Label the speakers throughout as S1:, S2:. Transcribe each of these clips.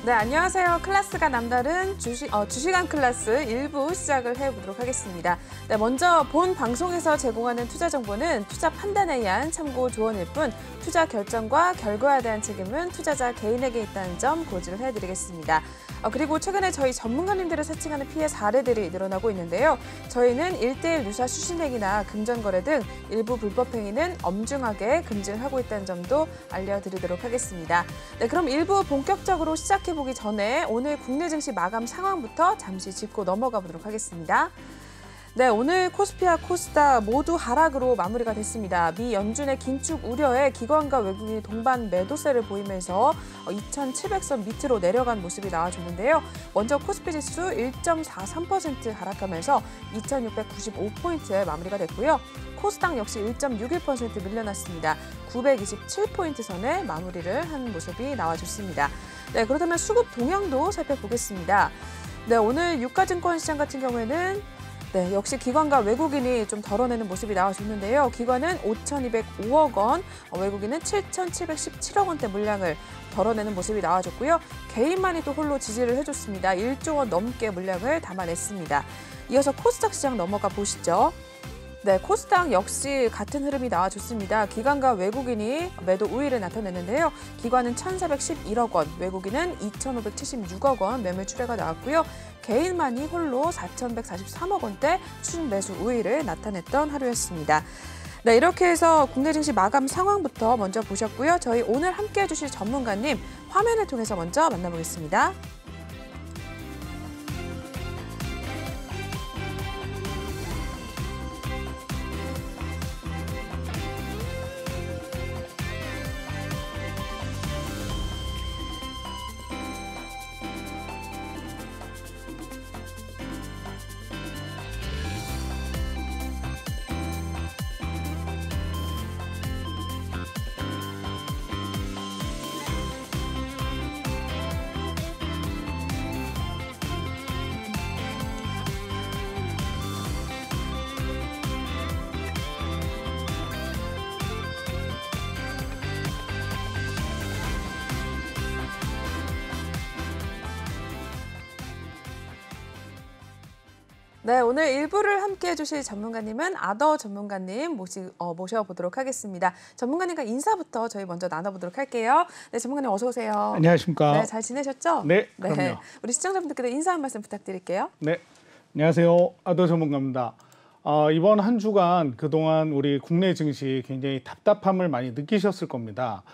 S1: 네, 안녕하세요. 클래스가 남다른 주식왕 클래스 1부 시작을 해보도록 하겠습니다. 네, 먼저 본 방송에서 제공하는 투자 정보는 투자 판단에 의한 참고 조언일 뿐 투자 결정과 결과에 대한 책임은 투자자 개인에게 있다는 점 고지를 해드리겠습니다. 그리고 최근에 저희 전문가님들을 사칭하는 피해 사례들이 늘어나고 있는데요. 저희는 1:1 유사 수신행위나 금전거래 등 일부 불법 행위는 엄중하게 금지를 하고 있다는 점도 알려드리도록 하겠습니다. 네, 그럼 1부 본격적으로 시작해보기 전에 오늘 국내 증시 마감 상황부터 잠시 짚고 넘어가 보도록 하겠습니다. 네, 오늘 코스피와 코스닥 모두 하락으로 마무리가 됐습니다. 미 연준의 긴축 우려에 기관과 외국인이 동반 매도세를 보이면서 2,700선 밑으로 내려간 모습이 나와줬는데요. 먼저 코스피 지수 1.43% 하락하면서 2,695포인트에 마무리가 됐고요. 코스닥 역시 1.61% 밀려났습니다. 927포인트 선에 마무리를 한 모습이 나와줬습니다. 네, 그렇다면 수급 동향도 살펴보겠습니다. 네, 오늘 유가증권 시장 같은 경우에는 역시 기관과 외국인이 좀 덜어내는 모습이 나와줬는데요. 기관은 5,205억 원, 외국인은 7,717억 원대 물량을 덜어내는 모습이 나와줬고요. 개인만이 또 홀로 지지를 해줬습니다. 1조 원 넘게 물량을 담아냈습니다. 이어서 코스닥 시장 넘어가 보시죠. 네, 코스닥 역시 같은 흐름이 나와줬습니다. 기관과 외국인이 매도 우위를 나타냈는데요. 기관은 1,411억 원, 외국인은 2,576억 원 매물 출회가 나왔고요. 개인만이 홀로 4,143억 원대 추진 매수 우위를 나타냈던 하루였습니다. 네, 이렇게 해서 국내 증시 마감 상황부터 먼저 보셨고요. 저희 오늘 함께해 주실 전문가님 화면을 통해서 먼저 만나보겠습니다. 네, 오늘 1부를 함께해 주실 전문가님은 아더 전문가님 모셔보도록 하겠습니다. 전문가님과 인사부터 저희 먼저 나눠보도록 할게요. 네, 전문가님 어서 오세요.
S2: 안녕하십니까.
S1: 네, 잘 지내셨죠?
S2: 네, 그럼요.
S1: 우리 시청자분들께도 인사 한 말씀 부탁드릴게요.
S2: 네, 안녕하세요. 아더 전문가입니다. 이번 한 주간 그동안 우리 국내 증시 굉장히 답답함을 많이 느끼셨을 겁니다.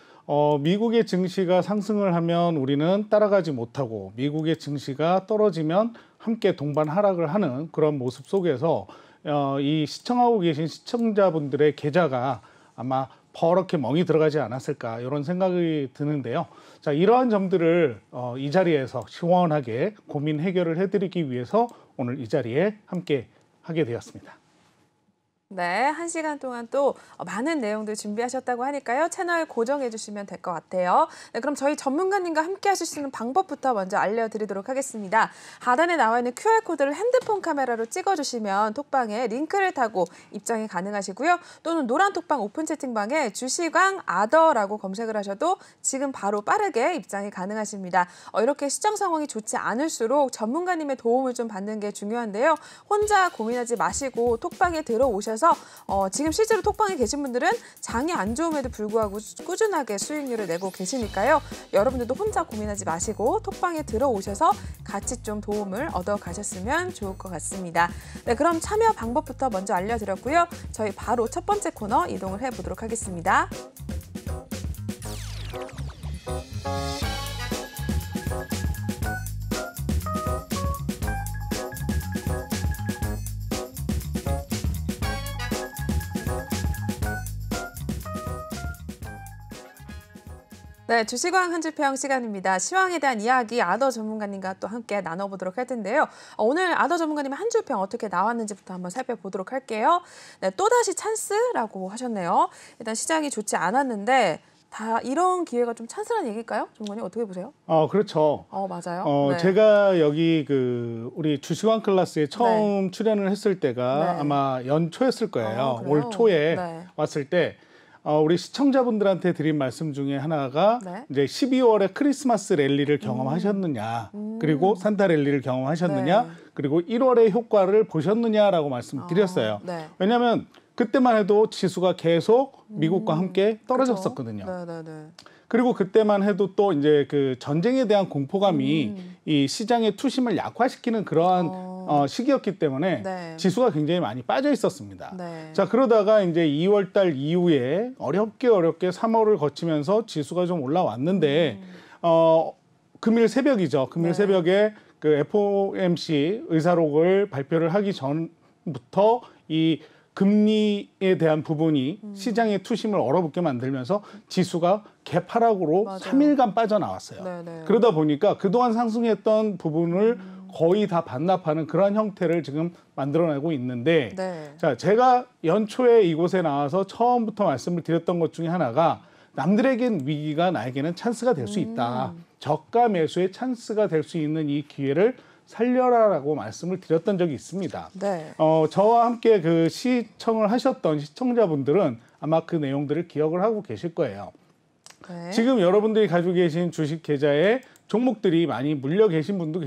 S2: 미국의 증시가 상승을 하면 우리는 따라가지 못하고 미국의 증시가 떨어지면 함께 동반 하락을 하는 그런 모습 속에서 이 시청하고 계신 시청자분들의 계좌가 아마 버럭게 멍이 들어가지 않았을까 이런 생각이 드는데요. 자, 이러한 점들을 이 자리에서 시원하게 고민 해결을 해드리기 위해서 오늘 이 자리에 함께 하게 되었습니다.
S1: 네, 1시간 동안 또 많은 내용들 준비하셨다고 하니까요. 채널 고정해 주시면 될 것 같아요. 네, 그럼 저희 전문가님과 함께 하실 수 있는 방법부터 먼저 알려드리도록 하겠습니다. 하단에 나와 있는 QR코드를 핸드폰 카메라로 찍어주시면 톡방에 링크를 타고 입장이 가능하시고요. 또는 노란 톡방 오픈 채팅방에 주식왕 아더라고 검색을 하셔도 지금 바로 빠르게 입장이 가능하십니다. 이렇게 시청 상황이 좋지 않을수록 전문가님의 도움을 좀 받는 게 중요한데요. 혼자 고민하지 마시고 톡방에 들어오셔서 지금 실제로 톡방에 계신 분들은 장이 안 좋음에도 불구하고 꾸준하게 수익률을 내고 계시니까요. 여러분들도 혼자 고민하지 마시고 톡방에 들어오셔서 같이 좀 도움을 얻어 가셨으면 좋을 것 같습니다. 네, 그럼 참여 방법부터 먼저 알려드렸고요. 저희 바로 첫 번째 코너 이동을 해보도록 하겠습니다. 네, 주식왕 한 줄 평 시간입니다. 시황에 대한 이야기 아더 전문가님과 또 함께 나눠보도록 할 텐데요. 오늘 아더 전문가님의 한 줄 평 어떻게 나왔는지부터 한번 살펴보도록 할게요. 네, 또다시 찬스라고 하셨네요. 일단 시장이 좋지 않았는데 다 이런 기회가 좀 찬스라는 얘기일까요? 전문가님 어떻게 보세요?
S2: 그렇죠.
S1: 맞아요. 네.
S2: 제가 여기 우리 주식왕 클래스에 처음 출연을 했을 때가
S1: 네.
S2: 아마 연초였을 거예요. 올 초에 왔을 때 우리 시청자분들한테 드린 말씀 중에 하나가
S1: 네.
S2: 이제 12월에 크리스마스 랠리를 경험하셨느냐, 그리고 산타 랠리를 경험하셨느냐,
S1: 네.
S2: 그리고 1월의 효과를 보셨느냐라고 말씀드렸어요.
S1: 네.
S2: 왜냐하면 그때만 해도 지수가 계속 미국과 함께 떨어졌었거든요.
S1: 네네네.
S2: 그리고 그때만 해도 또 이제 그 전쟁에 대한 공포감이 이 시장의 투심을 약화시키는 그러한 시기였기 때문에
S1: 네.
S2: 지수가 굉장히 많이 빠져 있었습니다.
S1: 네.
S2: 자, 그러다가 이제 2월 달 이후에 어렵게 3월을 거치면서 지수가 좀 올라왔는데 금일 새벽이죠. 금일
S1: 네.
S2: 새벽에 그 FOMC 의사록을 발표를 하기 전부터 이 금리에 대한 부분이 시장의 투심을 얼어붙게 만들면서 지수가 개파락으로
S1: 맞아요.
S2: 3일간 빠져나왔어요.
S1: 네네.
S2: 그러다 보니까 그동안 상승했던 부분을 거의 다 반납하는 그런 형태를 지금 만들어내고 있는데
S1: 네.
S2: 자, 제가 연초에 이곳에 나와서 처음부터 말씀을 드렸던 것 중에 하나가 남들에겐 위기가 나에게는 찬스가 될 수 있다. 저가 매수의 찬스가 될 수 있는 이 기회를 살려라라고 말씀을 드렸던 적이 있습니다.
S1: 네.
S2: 저와 함께 그 시청을 하셨던 시청자분들은 아마 그 내용들을 기억을 하고 계실 거예요.
S1: 네.
S2: 지금 여러분들이 가지고 계신 주식 계좌에 종목들이 많이 물려 계신 분도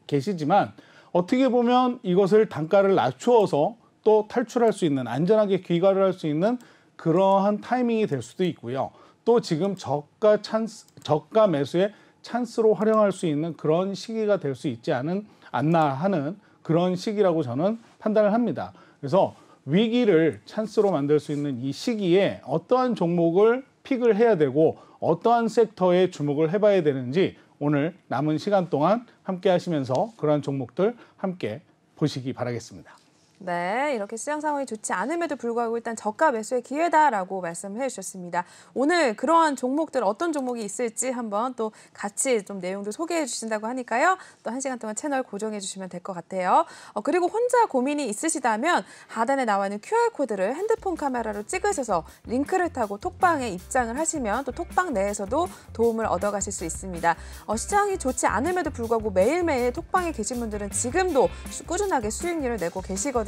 S2: 계시지만 어떻게 보면 이것을 단가를 낮추어서 또 탈출할 수 있는, 안전하게 귀가를 할 수 있는 그러한 타이밍이 될 수도 있고요. 또 지금 저가 매수의 찬스로 활용할 수 있는 그런 시기가 될 수 있지 않나 하는 그런 시기라고 저는 판단을 합니다. 그래서 위기를 찬스로 만들 수 있는 이 시기에 어떠한 종목을 픽을 해야 되고 어떠한 섹터에 주목을 해봐야 되는지 오늘 남은 시간 동안 함께 하시면서 그러한 종목들 함께 보시기 바라겠습니다.
S1: 네, 이렇게 시장 상황이 좋지 않음에도 불구하고 일단 저가 매수의 기회다라고 말씀을 해주셨습니다. 오늘 그러한 종목들 어떤 종목이 있을지 한번 또 같이 좀 내용도 소개해 주신다고 하니까요. 또 1시간 동안 채널 고정해 주시면 될 것 같아요. 그리고 혼자 고민이 있으시다면 하단에 나와 있는 QR코드를 핸드폰 카메라로 찍으셔서 링크를 타고 톡방에 입장을 하시면 또 톡방 내에서도 도움을 얻어가실 수 있습니다. 시장이 좋지 않음에도 불구하고 매일매일 톡방에 계신 분들은 지금도 꾸준하게 수익률을 내고 계시거든요.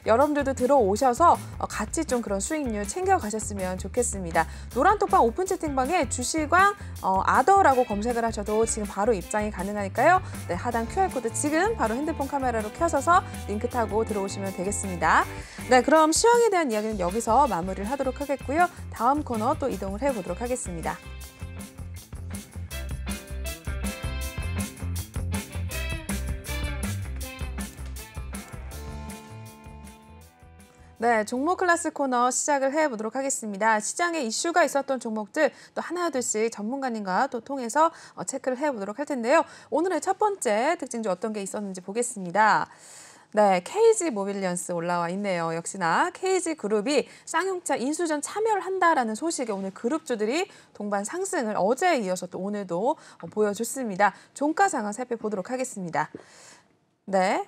S1: 여러분들도 들어오셔서 같이 좀 그런 수익률 챙겨가셨으면 좋겠습니다. 노란 톡방 오픈 채팅방에 주식왕 아더라고 검색을 하셔도 지금 바로 입장이 가능하니까요. 네, 하단 QR코드 지금 바로 핸드폰 카메라로 켜셔서 링크 타고 들어오시면 되겠습니다. 네, 그럼 시황에 대한 이야기는 여기서 마무리를 하도록 하겠고요. 다음 코너 또 이동을 해보도록 하겠습니다. 네, 종목 클래스 코너 시작을 해보도록 하겠습니다. 시장에 이슈가 있었던 종목들 또 하나둘씩 전문가님과 또 통해서 체크를 해보도록 할 텐데요. 오늘의 첫 번째 특징주 어떤 게 있었는지 보겠습니다. 네, KG 모빌리언스 올라와 있네요. 역시나 KG그룹이 쌍용차 인수전 참여를 한다라는 소식에 오늘 그룹주들이 동반 상승을 어제에 이어서 또 오늘도 보여줬습니다. 종가 상황 살펴보도록 하겠습니다. 네.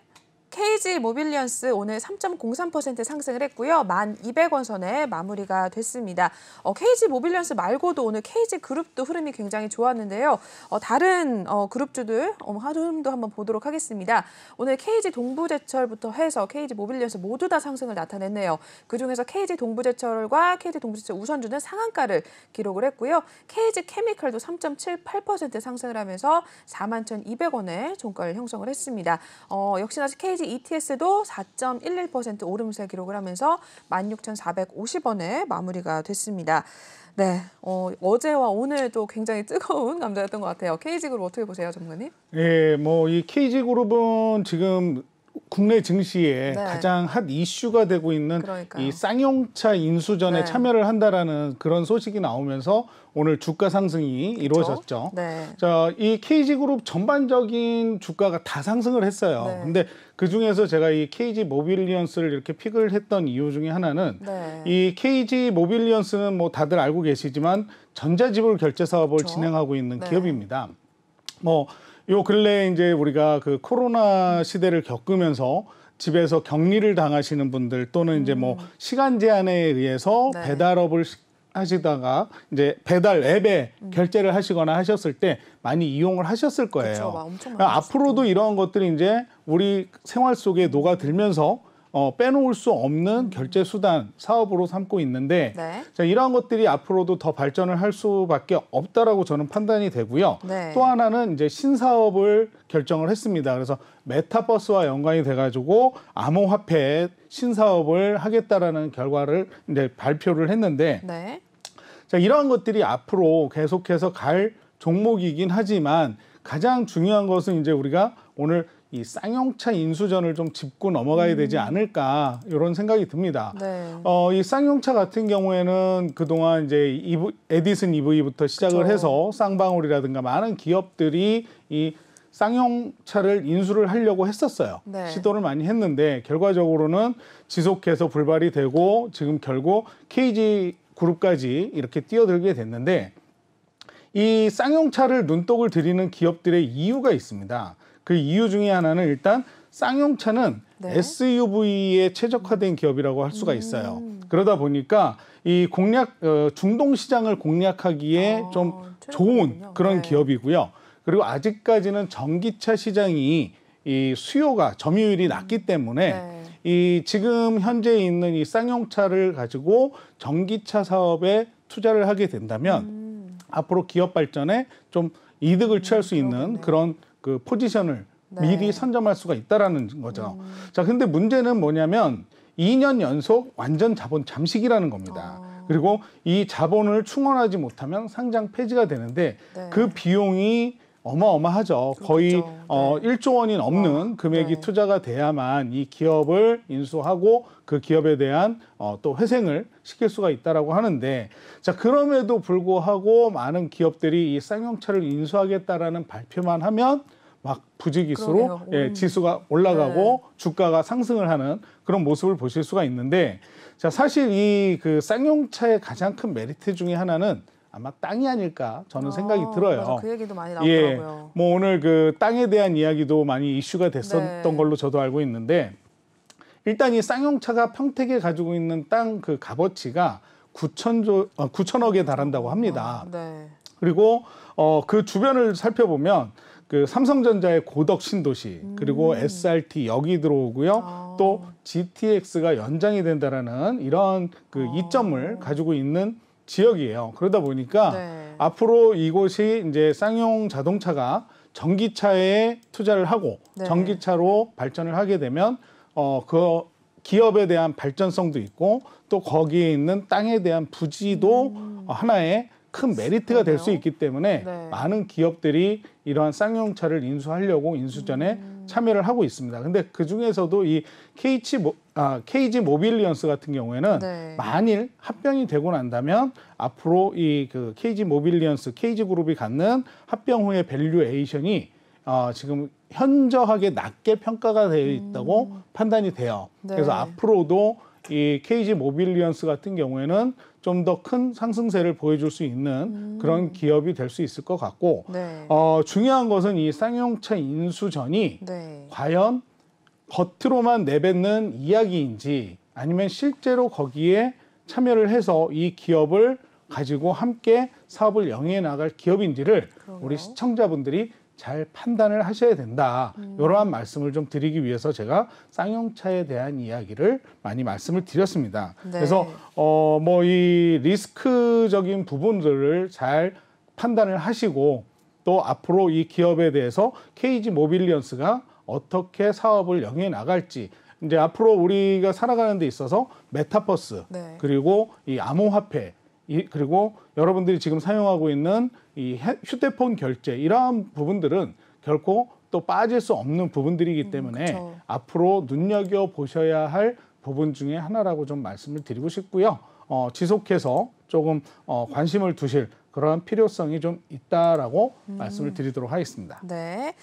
S1: KG 모빌리언스 오늘 3.03% 상승을 했고요. 1,200원 선에 마무리가 됐습니다. KG 모빌리언스 말고도 오늘 KG 그룹도 흐름이 굉장히 좋았는데요. 다른 그룹주들 흐름도 한번 보도록 하겠습니다. 오늘 KG 동부제철부터 해서 KG 모빌리언스 모두 다 상승을 나타냈네요. 그중에서 KG 동부제철과 KG 동부제철 우선주는 상한가를 기록을 했고요. KG 케미칼도 3.78% 상승을 하면서 41,200원에 종가를 형성을 했습니다. 역시나 KG ETS도 4.11% 오름세 기록을 하면서 16,450원에 마무리가 됐습니다. 네, 어제와 오늘도 굉장히 뜨거운 감자였던 것 같아요. KG그룹 어떻게 보세요, 전문가님?
S2: 네, 뭐 이 KG그룹은 지금 국내 증시에
S1: 네.
S2: 가장 핫 이슈가 되고 있는
S1: 그러니까요.
S2: 이 쌍용차 인수전에
S1: 네.
S2: 참여를 한다라는 그런 소식이 나오면서 오늘 주가 상승이 이루어졌죠.
S1: 네.
S2: 자, 이 KG그룹 전반적인 주가가 다 상승을 했어요.
S1: 네.
S2: 근데 그 중에서 제가 이 KG 모빌리언스를 이렇게 픽을 했던 이유 중에 하나는
S1: 네.
S2: 이 KG 모빌리언스는 뭐 다들 알고 계시지만 전자지불 결제 사업을
S1: 그렇죠.
S2: 진행하고 있는
S1: 네.
S2: 기업입니다. 요 근래 이제 우리가 그 코로나 시대를 겪으면서 집에서 격리를 당하시는 분들 또는 이제 뭐 시간 제한에 의해서
S1: 네.
S2: 배달업을 하시다가 이제 배달 앱에 결제를 하시거나 하셨을 때 많이 이용을 하셨을 거예요.
S1: 그렇죠. 엄청 많이
S2: 그러니까 앞으로도 이런 것들이 이제 우리 생활 속에 녹아들면서 빼놓을 수 없는 결제 수단 사업으로 삼고 있는데
S1: 네.
S2: 자, 이러한 것들이 앞으로도 더 발전을 할 수밖에 없다라고 저는 판단이 되고요.
S1: 네.
S2: 또 하나는 이제 신사업을 결정을 했습니다. 그래서 메타버스와 연관이 돼가지고 암호화폐 신사업을 하겠다라는 결과를 이제 발표를 했는데
S1: 네.
S2: 자, 이러한 것들이 앞으로 계속해서 갈 종목이긴 하지만 가장 중요한 것은 이제 우리가 오늘 이 쌍용차 인수전을 좀 짚고 넘어가야 되지 않을까 이런 생각이 듭니다.
S1: 네.
S2: 이 쌍용차 같은 경우에는 그동안 이제 에디슨 EV부터 시작을
S1: 그렇죠.
S2: 해서 쌍방울이라든가 많은 기업들이 이 쌍용차를 인수를 하려고 했었어요.
S1: 네.
S2: 시도를 많이 했는데 결과적으로는 지속해서 불발이 되고 지금 결국 KG 그룹까지 이렇게 뛰어들게 됐는데 이 쌍용차를 눈독을 들이는 기업들의 이유가 있습니다. 그 이유 중에 하나는 일단 쌍용차는
S1: 네.
S2: SUV에 최적화된 기업이라고 할 수가 있어요. 그러다 보니까 이 중동 시장을 공략하기에 좀 좋은
S1: 최적화군요.
S2: 그런
S1: 네.
S2: 기업이고요. 그리고 아직까지는 전기차 시장이 이 수요가 점유율이 낮기 때문에
S1: 네.
S2: 이 지금 현재 있는 이 쌍용차를 가지고 전기차 사업에 투자를 하게 된다면 앞으로 기업 발전에 좀 이득을 취할 수 있는
S1: 그러겠네요.
S2: 그런 그 포지션을
S1: 네.
S2: 미리 선점할 수가 있다라는 거죠. 자, 근데 문제는 뭐냐면 2년 연속 완전 자본 잠식이라는 겁니다. 그리고 이 자본을 충원하지 못하면 상장 폐지가 되는데
S1: 네.
S2: 그 비용이 어마어마하죠. 거의
S1: 그렇겠죠. 네.
S2: 1조 원이 넘는 금액이
S1: 네.
S2: 투자가 돼야만 이 기업을 인수하고 그 기업에 대한 또 회생을 시킬 수가 있다라고 하는데 자, 그럼에도 불구하고 많은 기업들이 이 쌍용차를 인수하겠다라는 발표만 하면 막 부지기수로
S1: 그러네요.
S2: 지수가 올라가고 주가가 상승을 하는 그런 모습을 보실 수가 있는데 자, 사실 이 그 쌍용차의 가장 큰 메리트 중에 하나는 아마 땅이 아닐까 저는 생각이 들어요.
S1: 맞아, 그 얘기도 많이 나오더라고요.
S2: 뭐 오늘 그 땅에 대한 이야기도 많이 이슈가 됐었던
S1: 네.
S2: 걸로 저도 알고 있는데 일단 이 쌍용차가 평택에 가지고 있는 땅 그 값어치가 9천억에 달한다고 합니다.
S1: 네.
S2: 그리고 그 주변을 살펴보면 그 삼성전자의 고덕 신도시 그리고 SRT 역이 들어오고요. 또 GTX가 연장이 된다라는 이런 그 이점을 가지고 있는 지역이에요. 그러다 보니까
S1: 네.
S2: 앞으로 이곳이 이제 쌍용 자동차가 전기차에 투자를 하고
S1: 네.
S2: 전기차로 발전을 하게 되면 그 기업에 대한 발전성도 있고 또 거기에 있는 땅에 대한 부지도 하나의 큰 메리트가 될 수
S1: 그러네요.
S2: 있기 때문에
S1: 네.
S2: 많은 기업들이 이러한 쌍용차를 인수하려고 인수전에 참여를 하고 있습니다. 근데 그 중에서도 이 KG 모빌리언스 같은 경우에는
S1: 네.
S2: 만일 합병이 되고 난다면 앞으로 이 그 KG 모빌리언스, KG 그룹이 갖는 합병 후의 밸류에이션이 지금 현저하게 낮게 평가가 되어 있다고 판단이 돼요.
S1: 네.
S2: 그래서 앞으로도 이 KG 모빌리언스 같은 경우에는 좀 더 큰 상승세를 보여줄 수 있는 그런 기업이 될 수 있을 것 같고
S1: 네.
S2: 중요한 것은 이 쌍용차 인수전이
S1: 네.
S2: 과연 겉으로만 내뱉는 이야기인지 아니면 실제로 거기에 참여를 해서 이 기업을 가지고 함께 사업을 영위해 나갈 기업인지를
S1: 그러게요.
S2: 우리 시청자분들이 잘 판단을 하셔야 된다. 이러한 말씀을 좀 드리기 위해서 제가 쌍용차에 대한 이야기를 많이 말씀을 드렸습니다.
S1: 네.
S2: 그래서 뭐 이 리스크적인 부분들을 잘 판단을 하시고 또 앞으로 이 기업에 대해서 KG 모빌리언스가 어떻게 사업을 영위해 나갈지 이제 앞으로 우리가 살아가는 데 있어서 메타버스
S1: 네.
S2: 그리고 이 암호화폐 그리고 여러분들이 지금 사용하고 있는 이 휴대폰 결제 이러한 부분들은 결코 또 빠질 수 없는 부분들이기 때문에
S1: 그쵸.
S2: 앞으로 눈여겨 보셔야 할 부분 중에 하나라고 좀 말씀을 드리고 싶고요. 지속해서 조금 관심을 두실 그런 필요성이 좀 있다라고 말씀을 드리도록 하겠습니다.
S1: 네.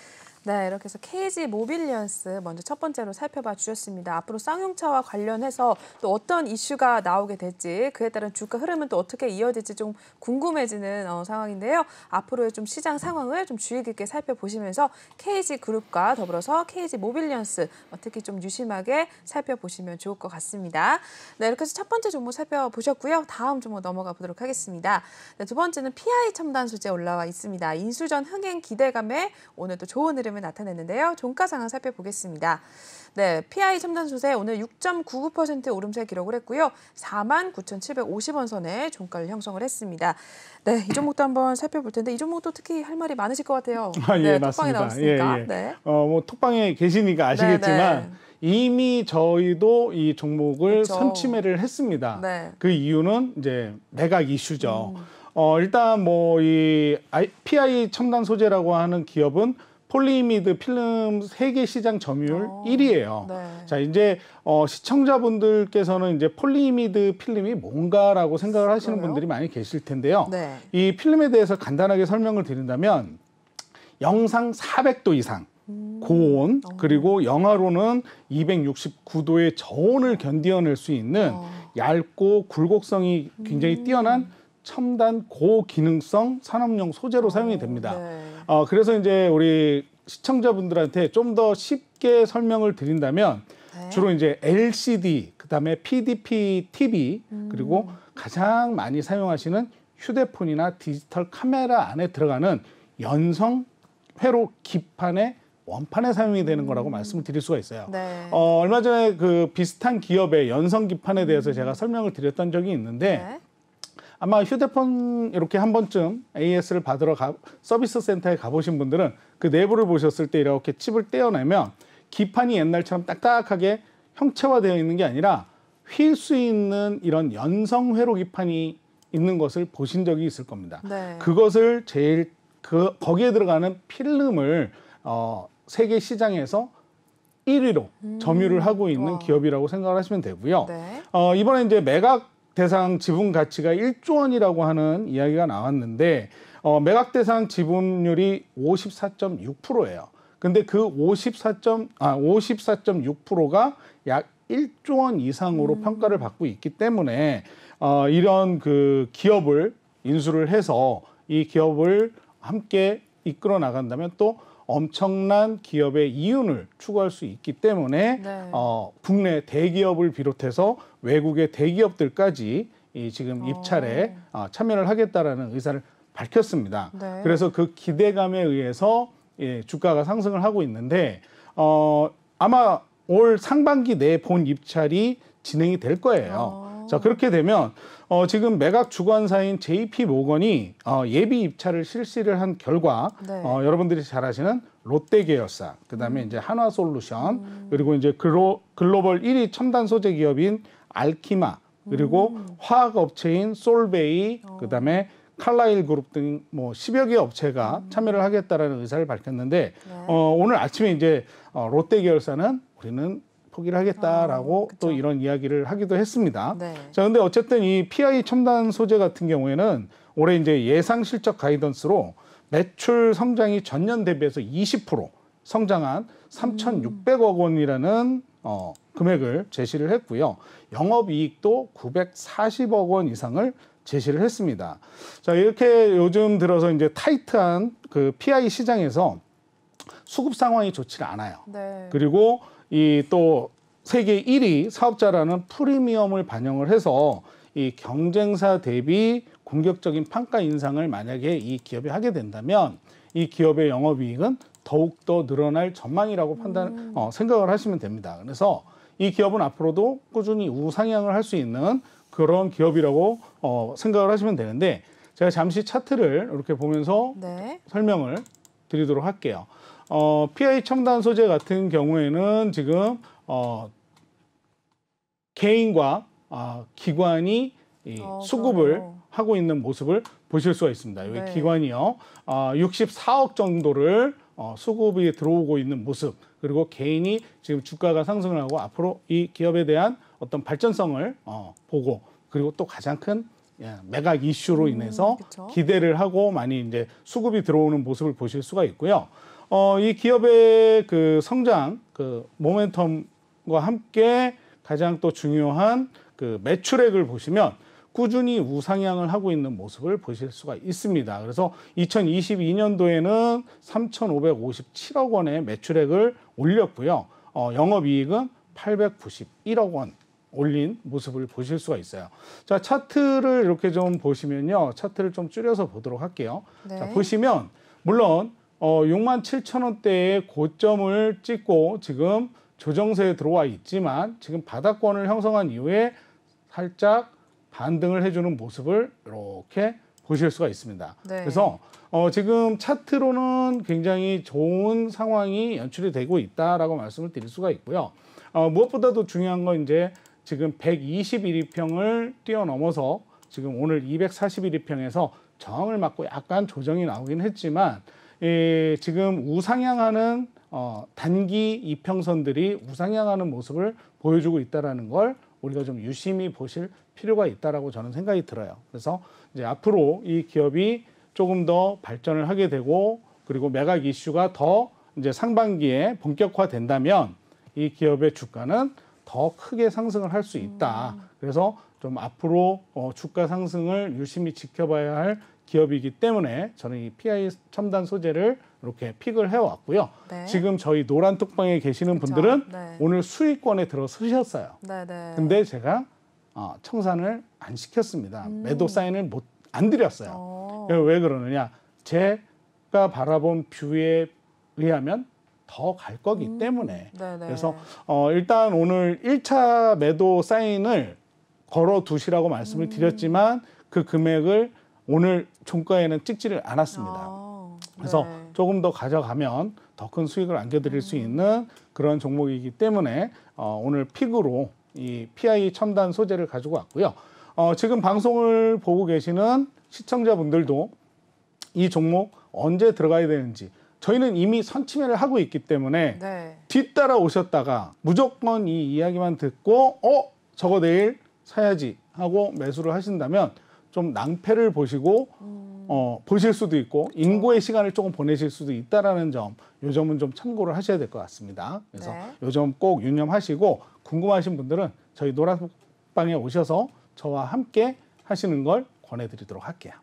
S1: 네, 이렇게 해서 KG 모빌리언스 먼저 첫 번째로 살펴봐 주셨습니다. 앞으로 쌍용차와 관련해서 또 어떤 이슈가 나오게 될지 그에 따른 주가 흐름은 또 어떻게 이어질지 좀 궁금해지는 상황인데요. 앞으로의 좀 시장 상황을 좀 주의 깊게 살펴보시면서 KG 그룹과 더불어서 KG 모빌리언스 특히 좀 유심하게 살펴보시면 좋을 것 같습니다. 네, 이렇게 해서 첫 번째 종목 살펴보셨고요. 다음 종목 넘어가 보도록 하겠습니다. 네, 두 번째는 PI 첨단 소재 올라와 있습니다. 인수전 흥행 기대감에 오늘 또 좋은 흐름을 흐름을 나타냈는데요. 종가 상황 살펴보겠습니다. 네, PI 첨단 소재 오늘 6.99% 오름세 기록을 했고요. 49,750원 선에 종가를 형성을 했습니다. 네, 이 종목도 한번 살펴볼 텐데 이 종목도 특히 할 말이 많으실 것 같아요.
S2: 예,
S1: 네, 톡방에
S2: 맞습니다.
S1: 나왔으니까.
S2: 예, 예.
S1: 네.
S2: 뭐 톡방에 계시니까 아시겠지만
S1: 네.
S2: 이미 저희도 이 종목을
S1: 그쵸.
S2: 선취매를 했습니다.
S1: 네.
S2: 그 이유는 이제 매각 이슈죠. 일단 뭐 이 PI 첨단 소재라고 하는 기업은 폴리이미드 필름 세계 시장 점유율 1위예요.
S1: 네.
S2: 자, 이제 시청자분들께서는 이제 폴리이미드 필름이 뭔가라고 생각을 하시는
S1: 그래요?
S2: 분들이 많이 계실 텐데요.
S1: 네.
S2: 이 필름에 대해서 간단하게 설명을 드린다면 영상 400도 이상 고온 그리고 영하로는 269도의 저온을 견디어낼 수 있는 얇고 굴곡성이 굉장히 뛰어난 첨단 고기능성 산업용 소재로 사용이 됩니다.
S1: 네.
S2: 그래서 이제 우리 시청자분들한테 좀 더 쉽게 설명을 드린다면
S1: 네.
S2: 주로 이제 LCD, 그다음에 PDP TV 그리고 가장 많이 사용하시는 휴대폰이나 디지털 카메라 안에 들어가는 연성 회로 기판의 원판에 사용이 되는 거라고 말씀을 드릴 수가 있어요.
S1: 네.
S2: 얼마 전에 그 비슷한 기업의 연성 기판에 대해서 제가 설명을 드렸던 적이 있는데
S1: 네.
S2: 아마 휴대폰 이렇게 한 번쯤 AS를 받으러 서비스 센터에 가보신 분들은 그 내부를 보셨을 때 이렇게 칩을 떼어내면 기판이 옛날처럼 딱딱하게 형체화되어 있는 게 아니라 휠 수 있는 이런 연성 회로 기판이 있는 것을 보신 적이 있을 겁니다.
S1: 네.
S2: 그것을 거기에 들어가는 필름을 세계 시장에서 1위로 점유를 하고 있는
S1: 와.
S2: 기업이라고 생각을 하시면 되고요.
S1: 네.
S2: 이번에 이제 매각 대상 지분 가치가 1조 원이라고 하는 이야기가 나왔는데 매각 대상 지분율이 54.6%예요. 근데 그 54.6%가 약 1조 원 이상으로 평가를 받고 있기 때문에 이런 그 기업을 인수를 해서 이 기업을 함께 이끌어 나간다면 또 엄청난 기업의 이윤을 추구할 수 있기 때문에
S1: 네.
S2: 국내 대기업을 비롯해서 외국의 대기업들까지 지금 입찰에 참여를 하겠다라는 의사를 밝혔습니다.
S1: 네.
S2: 그래서 그 기대감에 의해서 주가가 상승을 하고 있는데 아마 올 상반기 내 본 입찰이 진행이 될 거예요. 자, 그렇게 되면 지금 매각 주관사인 JP 모건이 예비 입찰을 실시를 한 결과
S1: 네.
S2: 여러분들이 잘 아시는 롯데 계열사, 그다음에 이제 한화솔루션, 그리고 이제 글로벌 1위 첨단 소재 기업인 알키마, 그리고 화학 업체인 솔베이, 그다음에 칼라일 그룹 등 뭐 10여 개 업체가 참여를 하겠다라는 의사를 밝혔는데
S1: 네.
S2: 오늘 아침에 이제 롯데 계열사는 우리는 포기를 하겠다라고
S1: 그쵸.
S2: 또 이런 이야기를 하기도 했습니다.
S1: 네.
S2: 자, 근데 어쨌든 이 PI 첨단 소재 같은 경우에는 올해 이제 예상 실적 가이던스로 매출 성장이 전년 대비해서 20% 성장한 3,600억 원이라는 금액을 제시를 했고요. 영업이익도 940억 원 이상을 제시를 했습니다. 자, 이렇게 요즘 들어서 이제 타이트한 그 PI 시장에서 수급 상황이 좋지 않아요.
S1: 네.
S2: 그리고 이 또 세계 1위 사업자라는 프리미엄을 반영을 해서 이 경쟁사 대비 공격적인 판가 인상을 만약에 이 기업이 하게 된다면 이 기업의 영업이익은 더욱더 늘어날 전망이라고 생각을 하시면 됩니다. 그래서 이 기업은 앞으로도 꾸준히 우상향을 할 수 있는 그런 기업이라고 생각을 하시면 되는데 제가 잠시 차트를 이렇게 보면서
S1: 네.
S2: 설명을 드리도록 할게요. PI 첨단 소재 같은 경우에는 지금 개인과 기관이 이 수급을
S1: 좋아요.
S2: 하고 있는 모습을 보실 수가 있습니다. 여기
S1: 네.
S2: 기관이요, 64억 정도를 수급이 들어오고 있는 모습, 그리고 개인이 지금 주가가 상승을 하고 앞으로 이 기업에 대한 어떤 발전성을 보고, 그리고 또 가장 큰 매각 이슈로 인해서
S1: 그쵸.
S2: 기대를 하고 많이 이제 수급이 들어오는 모습을 보실 수가 있고요. 이 기업의 그 성장, 그 모멘텀과 함께 가장 또 중요한 그 매출액을 보시면 꾸준히 우상향을 하고 있는 모습을 보실 수가 있습니다. 그래서 2022년도에는 3,557억 원의 매출액을 올렸고요. 영업이익은 891억 원 올린 모습을 보실 수가 있어요. 자, 차트를 이렇게 좀 보시면요. 차트를 좀 줄여서 보도록 할게요.
S1: 네.
S2: 자, 보시면 물론 67,000원대의 고점을 찍고 지금 조정세에 들어와 있지만 지금 바닥권을 형성한 이후에 살짝 반등을 해주는 모습을 이렇게 보실 수가 있습니다.
S1: 네.
S2: 그래서 지금 차트로는 굉장히 좋은 상황이 연출이 되고 있다라고 말씀을 드릴 수가 있고요. 무엇보다도 중요한 건 이제 지금 121일평을 뛰어넘어서 지금 오늘 241일평에서 저항을 맞고 약간 조정이 나오긴 했지만 지금 우상향하는 단기 이평선들이 우상향하는 모습을 보여주고 있다는 걸 우리가 좀 유심히 보실 필요가 있다라고 저는 생각이 들어요. 그래서 이제 앞으로 이 기업이 조금 더 발전을 하게 되고 그리고 매각 이슈가 더 이제 상반기에 본격화된다면 이 기업의 주가는 더 크게 상승을 할 수 있다. 그래서 좀 앞으로 주가 상승을 유심히 지켜봐야 할 기업이기 때문에 저는 이 PI 첨단 소재를 이렇게 픽을 해왔고요.
S1: 네.
S2: 지금 저희 노란 톡방에 계시는
S1: 그렇죠.
S2: 분들은
S1: 네.
S2: 오늘 수익권에 들어서셨어요.
S1: 네네.
S2: 근데 제가 청산을 안 시켰습니다. 매도 사인을 안 드렸어요. 왜 그러느냐? 제가 바라본 뷰에 의하면 더 갈 거기 때문에.
S1: 네네.
S2: 그래서 일단 오늘 1차 매도 사인을 걸어 두시라고 말씀을 드렸지만 그 금액을 오늘 종가에는 찍지를 않았습니다. 그래서
S1: 네.
S2: 조금 더 가져가면 더 큰 수익을 안겨드릴 수 있는 그런 종목이기 때문에 오늘 픽으로 이 PI 첨단 소재를 가지고 왔고요. 지금 방송을 보고 계시는 시청자분들도 이 종목 언제 들어가야 되는지 저희는 이미 선침해를 하고 있기 때문에
S1: 네.
S2: 뒤따라 오셨다가 무조건 이 이야기만 듣고 저거 내일 사야지 하고 매수를 하신다면 좀 낭패를 보시고 보실 수도 있고 인고의 시간을 조금 보내실 수도 있다라는 점, 요 점은 좀 참고를 하셔야 될 것 같습니다. 그래서
S1: 네.
S2: 요 점 꼭 유념하시고 궁금하신 분들은 저희 노란방에 오셔서 저와 함께 하시는 걸 권해드리도록 할게요.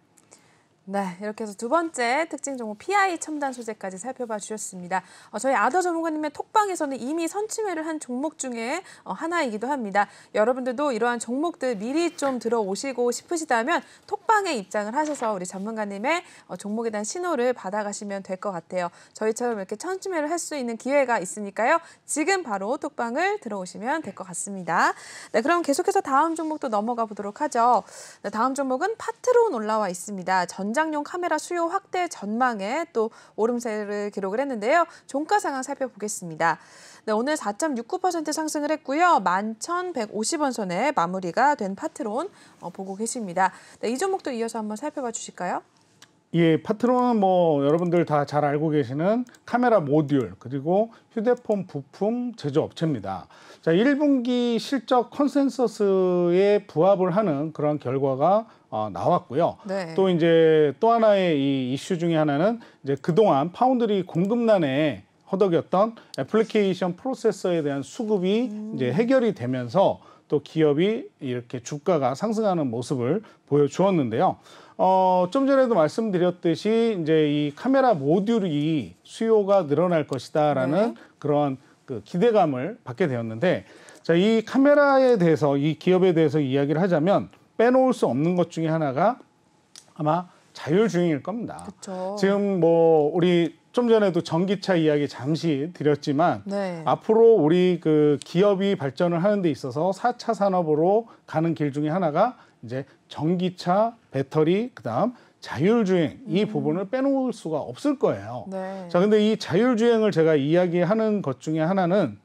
S1: 네, 이렇게 해서 두 번째 특징 종목 PI 첨단 소재까지 살펴봐 주셨습니다. 저희 아더 전문가님의 톡방에서는 이미 선침해를 한 종목 중에 하나이기도 합니다. 여러분들도 이러한 종목들 미리 좀 들어오시고 싶으시다면 톡방에 입장을 하셔서 우리 전문가님의 종목에 대한 신호를 받아가시면 될 것 같아요. 저희처럼 이렇게 선침해를 할 수 있는 기회가 있으니까요. 지금 바로 톡방을 들어오시면 될 것 같습니다. 네, 그럼 계속해서 다음 종목도 넘어가 보도록 하죠. 네, 다음 종목은 파트론 올라와 있습니다. 전장용 카메라 수요 확대 전망에 또 오름세를 기록을 했는데요. 종가 상황 살펴보겠습니다. 네, 오늘 4.69% 상승을 했고요. 11,150원 선에 마무리가 된 파트론 보고 계십니다. 네, 이 종목도 이어서 한번 살펴봐 주실까요?
S2: 예, 파트론은 뭐 여러분들 다 잘 알고 계시는 카메라 모듈 그리고 휴대폰 부품 제조업체입니다. 자, 1분기 실적 컨센서스에 부합을 하는 그런 결과가 나왔고요.
S1: 네.
S2: 또 이제 또 하나의 이 이슈 중에 하나는 이제 그동안 파운드리 공급난에 허덕였던 애플리케이션 프로세서에 대한 수급이 이제 해결이 되면서 또 기업이 이렇게 주가가 상승하는 모습을 보여주었는데요. 좀 전에도 말씀드렸듯이 이제 이 카메라 모듈이 수요가 늘어날 것이다라는
S1: 네.
S2: 그런 그 기대감을 받게 되었는데, 자, 이 카메라에 대해서 이 기업에 대해서 이야기를 하자면 빼놓을 수 없는 것 중에 하나가 아마 자율주행일 겁니다.
S1: 그쵸.
S2: 지금 뭐 우리 좀 전에도 전기차 이야기 잠시 드렸지만
S1: 네.
S2: 앞으로 우리 그 기업이 발전을 하는 데 있어서 4차 산업으로 가는 길 중에 하나가 이제 전기차, 배터리, 그다음 자율주행 이 부분을 빼놓을 수가 없을 거예요.
S1: 네.
S2: 자, 근데 이 자율주행을 제가 이야기하는 것 중에 하나는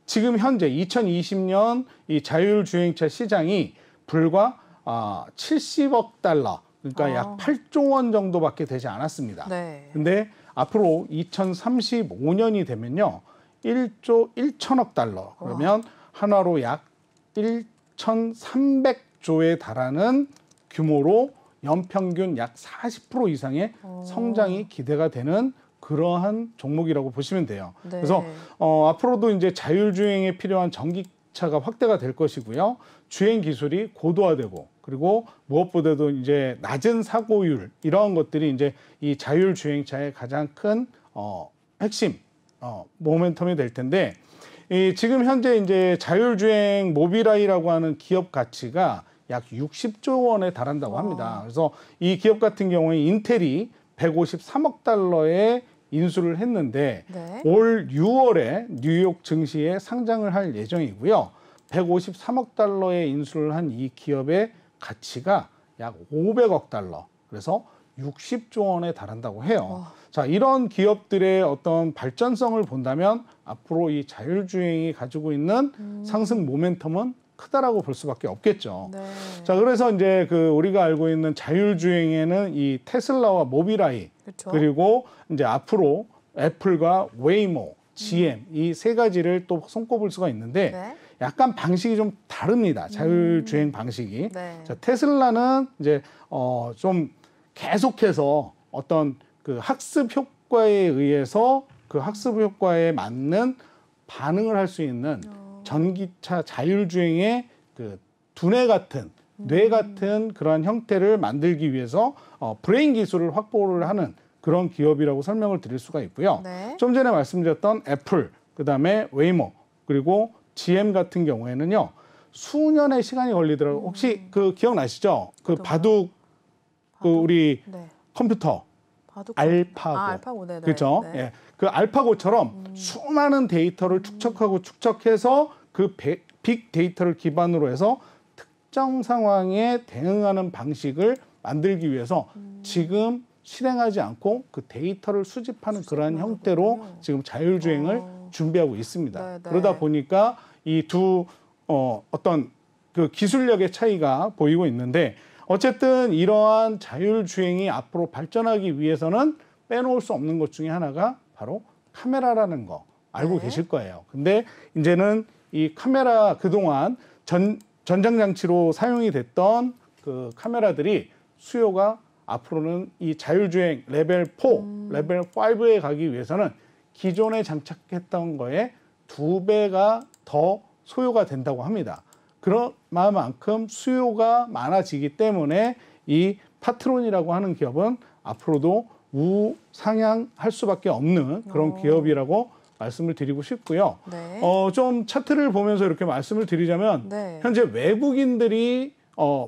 S2: 지금 현재 2020년 이 자율주행차 시장이 불과 70억 달러, 그러니까 약 8조 원 정도밖에 되지 않았습니다.
S1: 네.
S2: 근데 앞으로 2035년이 되면요, 1조 1천억 달러, 그러면 한화로 약 1,300조에 달하는 규모로 연평균 약 40% 이상의 성장이 기대가 되는 그러한 종목이라고 보시면 돼요.
S1: 네.
S2: 그래서 앞으로도 이제 자율주행에 필요한 전기차가 확대가 될 것이고요. 주행 기술이 고도화되고, 그리고 무엇보다도 이제 낮은 사고율, 이러한 것들이 이제 이 자율주행차의 가장 큰 핵심 모멘텀이 될 텐데, 지금 현재 이제 자율주행 모빌아이라고 하는 기업 가치가 약 60조 원에 달한다고 합니다. 그래서 이 기업 같은 경우에 인텔이 153억 달러에 인수를 했는데
S1: 네.
S2: 올 6월에 뉴욕 증시에 상장을 할 예정이고요. 153억 달러에 인수를 한 이 기업의 가치가 약 500억 달러, 그래서 60조 원에 달한다고 해요. 자, 이런 기업들의 어떤 발전성을 본다면 앞으로 이 자율주행이 가지고 있는 상승 모멘텀은 크다라고 볼 수밖에 없겠죠.
S1: 네.
S2: 자, 그래서 이제 우리가 알고 있는 자율주행에는 이 테슬라와 모빌아이,
S1: 그렇죠.
S2: 그리고 이제 앞으로 애플과 웨이모, GM 이 세 가지를 또 손꼽을 수가 있는데
S1: 네.
S2: 약간 방식이 좀 다릅니다. 자율주행 방식이.
S1: 네.
S2: 자, 테슬라는 이제 좀 계속해서 어떤 그 학습 효과에 의해서 그 학습 효과에 맞는 반응을 할 수 있는 전기차 자율주행의 그 두뇌 같은 뇌 같은 그러한 형태를 만들기 위해서 브레인 기술을 확보를 하는 그런 기업이라고 설명을 드릴 수가 있고요.
S1: 네.
S2: 좀 전에 말씀드렸던 애플, 그다음에 웨이모, 그리고 GM 같은 경우에는요. 수년의 시간이 걸리더라고요. 혹시 그 기억나시죠? 그 바둑 우리
S1: 네.
S2: 컴퓨터 알파고.
S1: 알파고. 네.
S2: 그렇죠?
S1: 네.
S2: 예. 그 알파고처럼 수많은 데이터를 축적하고 축적해서 그 빅 데이터를 기반으로 해서 특정 상황에 대응하는 방식을 만들기 위해서 지금 실행하지 않고 그 데이터를 수집하는 그러한 형태로 지금 자율주행을 준비하고 있습니다.
S1: 네, 네.
S2: 그러다 보니까 이 두 어떤 그 기술력의 차이가 보이고 있는데 어쨌든 이러한 자율주행이 앞으로 발전하기 위해서는 빼놓을 수 없는 것 중에 하나가 바로 카메라라는 거 알고
S1: 네.
S2: 계실 거예요. 근데 이제는 이 카메라 그동안 전장장치로 사용이 됐던 그 카메라들이 수요가 앞으로는 이 자율주행 레벨 4, 레벨 5에 가기 위해서는 기존에 장착했던 거에 2배가 더 소요가 된다고 합니다. 그런 만큼 수요가 많아지기 때문에 이 파트론이라고 하는 기업은 앞으로도 우상향할 수밖에 없는 그런 기업이라고 말씀을 드리고 싶고요.
S1: 네.
S2: 좀 차트를 보면서 이렇게 말씀을 드리자면
S1: 네.
S2: 현재 외국인들이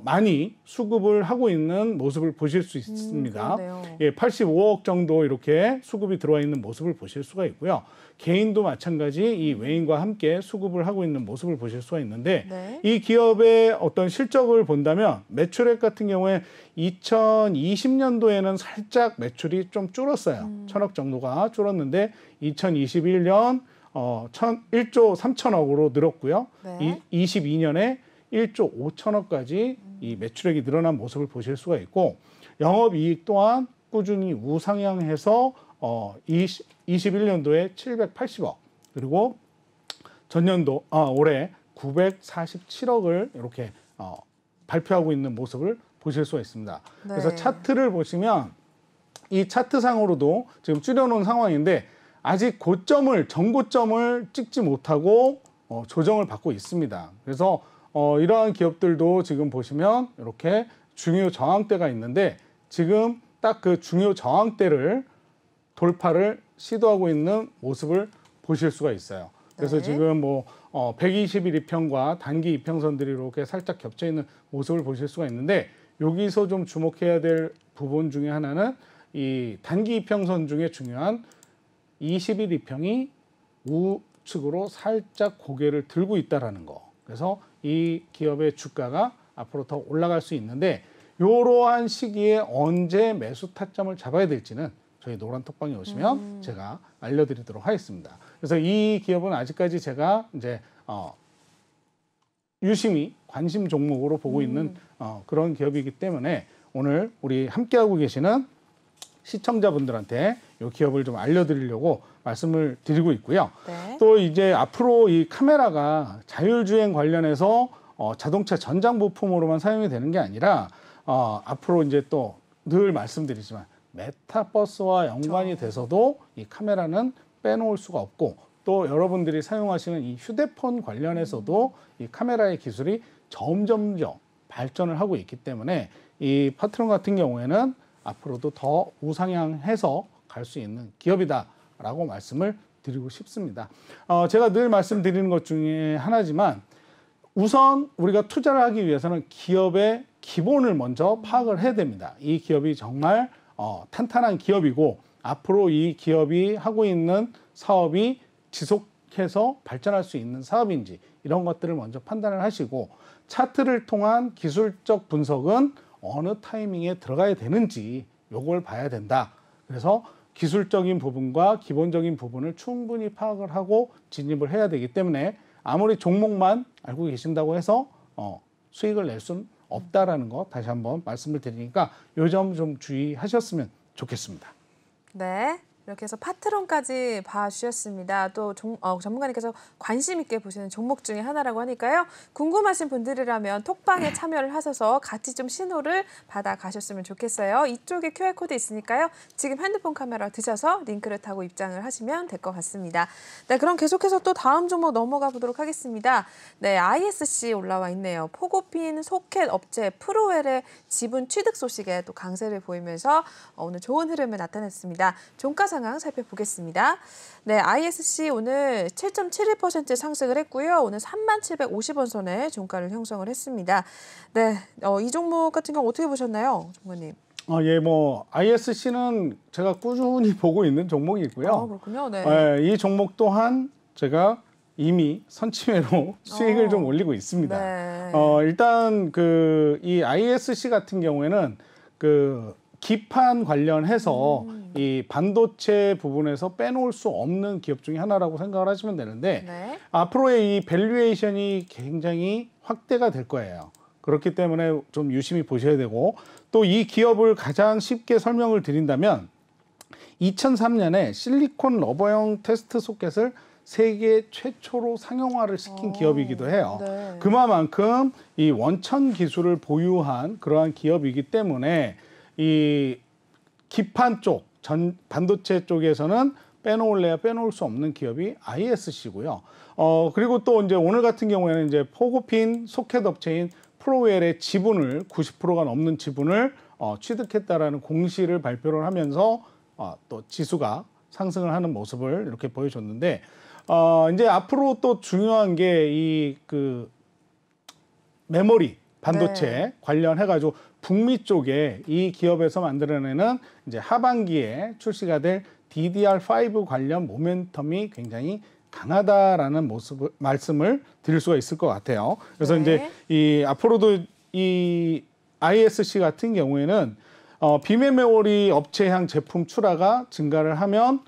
S2: 많이 수급을 하고 있는 모습을 보실 수 있습니다.
S1: 그러네요.
S2: 예, 85억 정도 이렇게 수급이 들어와 있는 모습을 보실 수가 있고요. 개인도 마찬가지 이 외인과 함께 수급을 하고 있는 모습을 보실 수가 있는데
S1: 네.
S2: 이 기업의 어떤 실적을 본다면 매출액 같은 경우에 2020년도에는 살짝 매출이 좀 줄었어요. 1,000억 정도가 줄었는데 2021년 1조 3천억으로 늘었고요.
S1: 네.
S2: 22년에 1조 5천억까지 이 매출액이 늘어난 모습을 보실 수가 있고 영업이익 또한 꾸준히 우상향해서 21년도에 780억 그리고 전년도 올해 947억을 이렇게 발표하고 있는 모습을 보실 수가 있습니다.
S1: 네.
S2: 그래서 차트를 보시면 이 차트상으로도 지금 줄여놓은 상황인데 아직 전고점을 찍지 못하고 조정을 받고 있습니다. 그래서 이러한 기업들도 지금 보시면 이렇게 중요 저항대가 있는데 지금 딱 그 중요 저항대를 돌파를 시도하고 있는 모습을 보실 수가 있어요. 그래서
S1: 네.
S2: 지금 120일 이평과 단기 이평선들이 이렇게 살짝 겹쳐 있는 모습을 보실 수가 있는데 여기서 좀 주목해야 될 부분 중에 하나는 이 단기 이평선 중에 중요한 20일 이평이 우측으로 살짝 고개를 들고 있다라는 거. 그래서 이 기업의 주가가 앞으로 더 올라갈 수 있는데 이러한 시기에 언제 매수 타점을 잡아야 될지는 저희 노란 톡방에 오시면 제가 알려드리도록 하겠습니다. 그래서 이 기업은 아직까지 제가 이제 유심히 관심 종목으로 보고 있는 그런 기업이기 때문에 오늘 우리 함께하고 계시는 시청자분들한테 이 기업을 좀 알려드리려고 말씀을 드리고 있고요.
S1: 네.
S2: 또 이제 앞으로 이 카메라가 자율주행 관련해서 자동차 전장 부품으로만 사용이 되는 게 아니라 앞으로 이제 또 늘 말씀드리지만 메타버스와 연관이 돼서도 이 카메라는 빼놓을 수가 없고 또 여러분들이 사용하시는 이 휴대폰 관련해서도 이 카메라의 기술이 점점점 발전을 하고 있기 때문에 이 파트론 같은 경우에는 앞으로도 더 우상향해서 갈 수 있는 기업이다라고 말씀을 드리고 싶습니다. 제가 늘 말씀드리는 것 중에 하나지만 우선 우리가 투자를 하기 위해서는 기업의 기본을 먼저 파악을 해야 됩니다. 이 기업이 정말 탄탄한 기업이고 앞으로 이 기업이 하고 있는 사업이 지속해서 발전할 수 있는 사업인지 이런 것들을 먼저 판단을 하시고 차트를 통한 기술적 분석은 어느 타이밍에 들어가야 되는지 요걸 봐야 된다. 그래서 기술적인 부분과 기본적인 부분을 충분히 파악을 하고 진입을 해야 되기 때문에 아무리 종목만 알고 계신다고 해서 수익을 낼 수는 없다라는 거 다시 한번 말씀을 드리니까 요 점 좀 주의하셨으면 좋겠습니다.
S1: 네. 이렇게 해서 파트론까지 봐주셨습니다. 또 전문가님께서 관심 있게 보시는 종목 중에 하나라고 하니까요. 궁금하신 분들이라면 톡방에 참여를 하셔서 같이 좀 신호를 받아 가셨으면 좋겠어요. 이쪽에 QR코드 있으니까요. 지금 핸드폰 카메라 드셔서 링크를 타고 입장을 하시면 될 것 같습니다. 네, 그럼 계속해서 또 다음 종목 넘어가 보도록 하겠습니다. 네, ISC 올라와 있네요. 포고핀 소켓 업체 프로웰의 지분 취득 소식에 또 강세를 보이면서 오늘 좋은 흐름을 나타냈습니다. 종가 상황 살펴보겠습니다. 네, ISC 오늘 7.71% 상승을 했고요. 오늘 3750원 선에 종가를 형성을 했습니다. 네, 이 종목 같은 경우 어떻게 보셨나요, 종관님?
S2: 예, 뭐 ISC는 제가 꾸준히 보고 있는 종목이고요.
S1: 그렇군요. 네.
S2: 이 종목 또한 제가 이미 선취매로 수익을 좀 올리고 있습니다.
S1: 네.
S2: 일단 이 ISC 같은 경우에는 기판 관련해서 이 반도체 부분에서 빼놓을 수 없는 기업 중에 하나라고 생각을 하시면 되는데
S1: 네.
S2: 앞으로의 이 밸류에이션이 굉장히 확대가 될 거예요. 그렇기 때문에 좀 유심히 보셔야 되고 또 이 기업을 가장 쉽게 설명을 드린다면 2003년에 실리콘 러버형 테스트 소켓을 세계 최초로 상용화를 시킨 기업이기도 해요.
S1: 네.
S2: 그만큼 이 원천 기술을 보유한 그러한 기업이기 때문에 이 기판 쪽, 반도체 쪽에서는 빼놓을래야 빼놓을 수 없는 기업이 ISC고요. 그리고 또 이제 오늘 같은 경우에는 이제 포고핀 소켓 업체인 프로웰의 지분을 90%가 넘는 지분을 취득했다라는 공시를 발표를 하면서 또 지수가 상승을 하는 모습을 이렇게 보여줬는데 이제 앞으로 또 중요한 게 이 메모리 반도체 관련해가지고 북미 쪽에 이 기업에서 만들어내는 이제 하반기에 출시가 될 DDR5 관련 모멘텀이 굉장히 강하다라는 말씀을 드릴 수가 있을 것 같아요. 그래서 이제 이 앞으로도 이 ISC 같은 경우에는 비메 메모리 업체향 제품 출하가 증가를 하면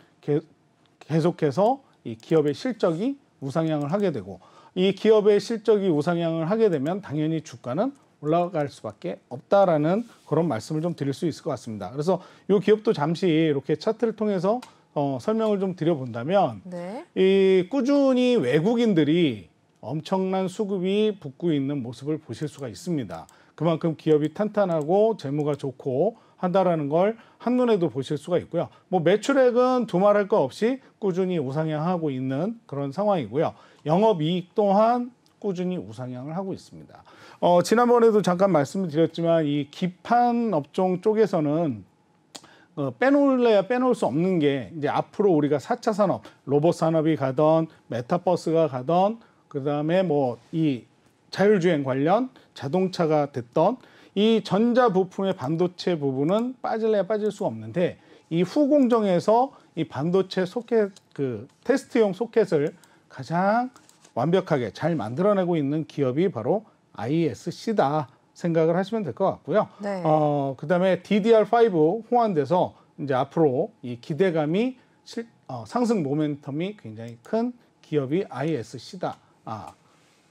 S2: 계속해서 이 기업의 실적이 우상향을 하게 되고 이 기업의 실적이 우상향을 하게 되면 당연히 주가는 올라갈 수밖에 없다라는 그런 말씀을 좀 드릴 수 있을 것 같습니다. 그래서 이 기업도 잠시 이렇게 차트를 통해서 설명을 좀 드려본다면 이 꾸준히 외국인들이 엄청난 수급이 붙고 있는 모습을 보실 수가 있습니다. 그만큼 기업이 탄탄하고 재무가 좋고 한다라는 걸 한눈에도 보실 수가 있고요. 뭐 매출액은 두말할 거 없이 꾸준히 우상향하고 있는 그런 상황이고요. 영업이익 또한 꾸준히 우상향을 하고 있습니다. 지난번에도 잠깐 말씀을 드렸지만 이 기판 업종 쪽에서는 빼놓을래야 빼놓을 수 없는 게 이제 앞으로 우리가 4차 산업, 로봇 산업이 가던 메타버스가 가던 그다음에 뭐 이 자율주행 관련 자동차가 됐던 이 전자 부품의 반도체 부분은 빠질래야 빠질 수 없는데 이 후공정에서 이 반도체 소켓 테스트용 소켓을 가장 완벽하게 잘 만들어내고 있는 기업이 바로 ISC다 생각을 하시면 될 것 같고요. 그다음에 DDR5 호환돼서 이제 앞으로 이 기대감이 상승 모멘텀이 굉장히 큰 기업이 ISC다.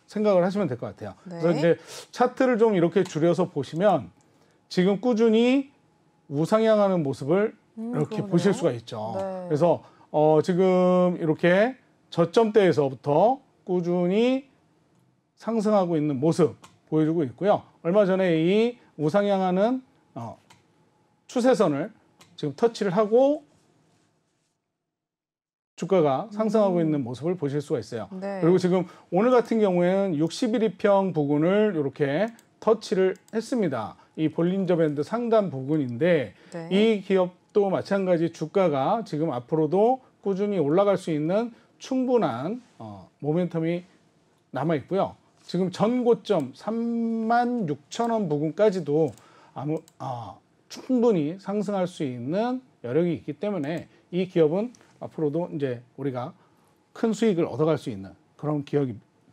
S2: 생각을 하시면 될 것 같아요. 그래서 이제 차트를 좀 이렇게 줄여서 보시면 지금 꾸준히 우상향하는 모습을 이렇게 보실 수가 있죠. 그래서 지금 이렇게 저점대에서부터 꾸준히 상승하고 있는 모습 보여주고 있고요. 얼마 전에 이 우상향하는 추세선을 지금 터치를 하고 주가가 상승하고 있는 모습을 보실 수가 있어요. 그리고 지금 오늘 같은 경우에는 61일평 부근을 이렇게 터치를 했습니다. 이 볼린저 밴드 상단 부근인데 이 기업도 마찬가지 주가가 지금 앞으로도 꾸준히 올라갈 수 있는 충분한 모멘텀이 남아 있고요. 지금 전 고점 36,000원 부근까지도 충분히 상승할 수 있는 여력이 있기 때문에 이 기업은 앞으로도 이제 우리가 큰 수익을 얻어갈 수 있는 그런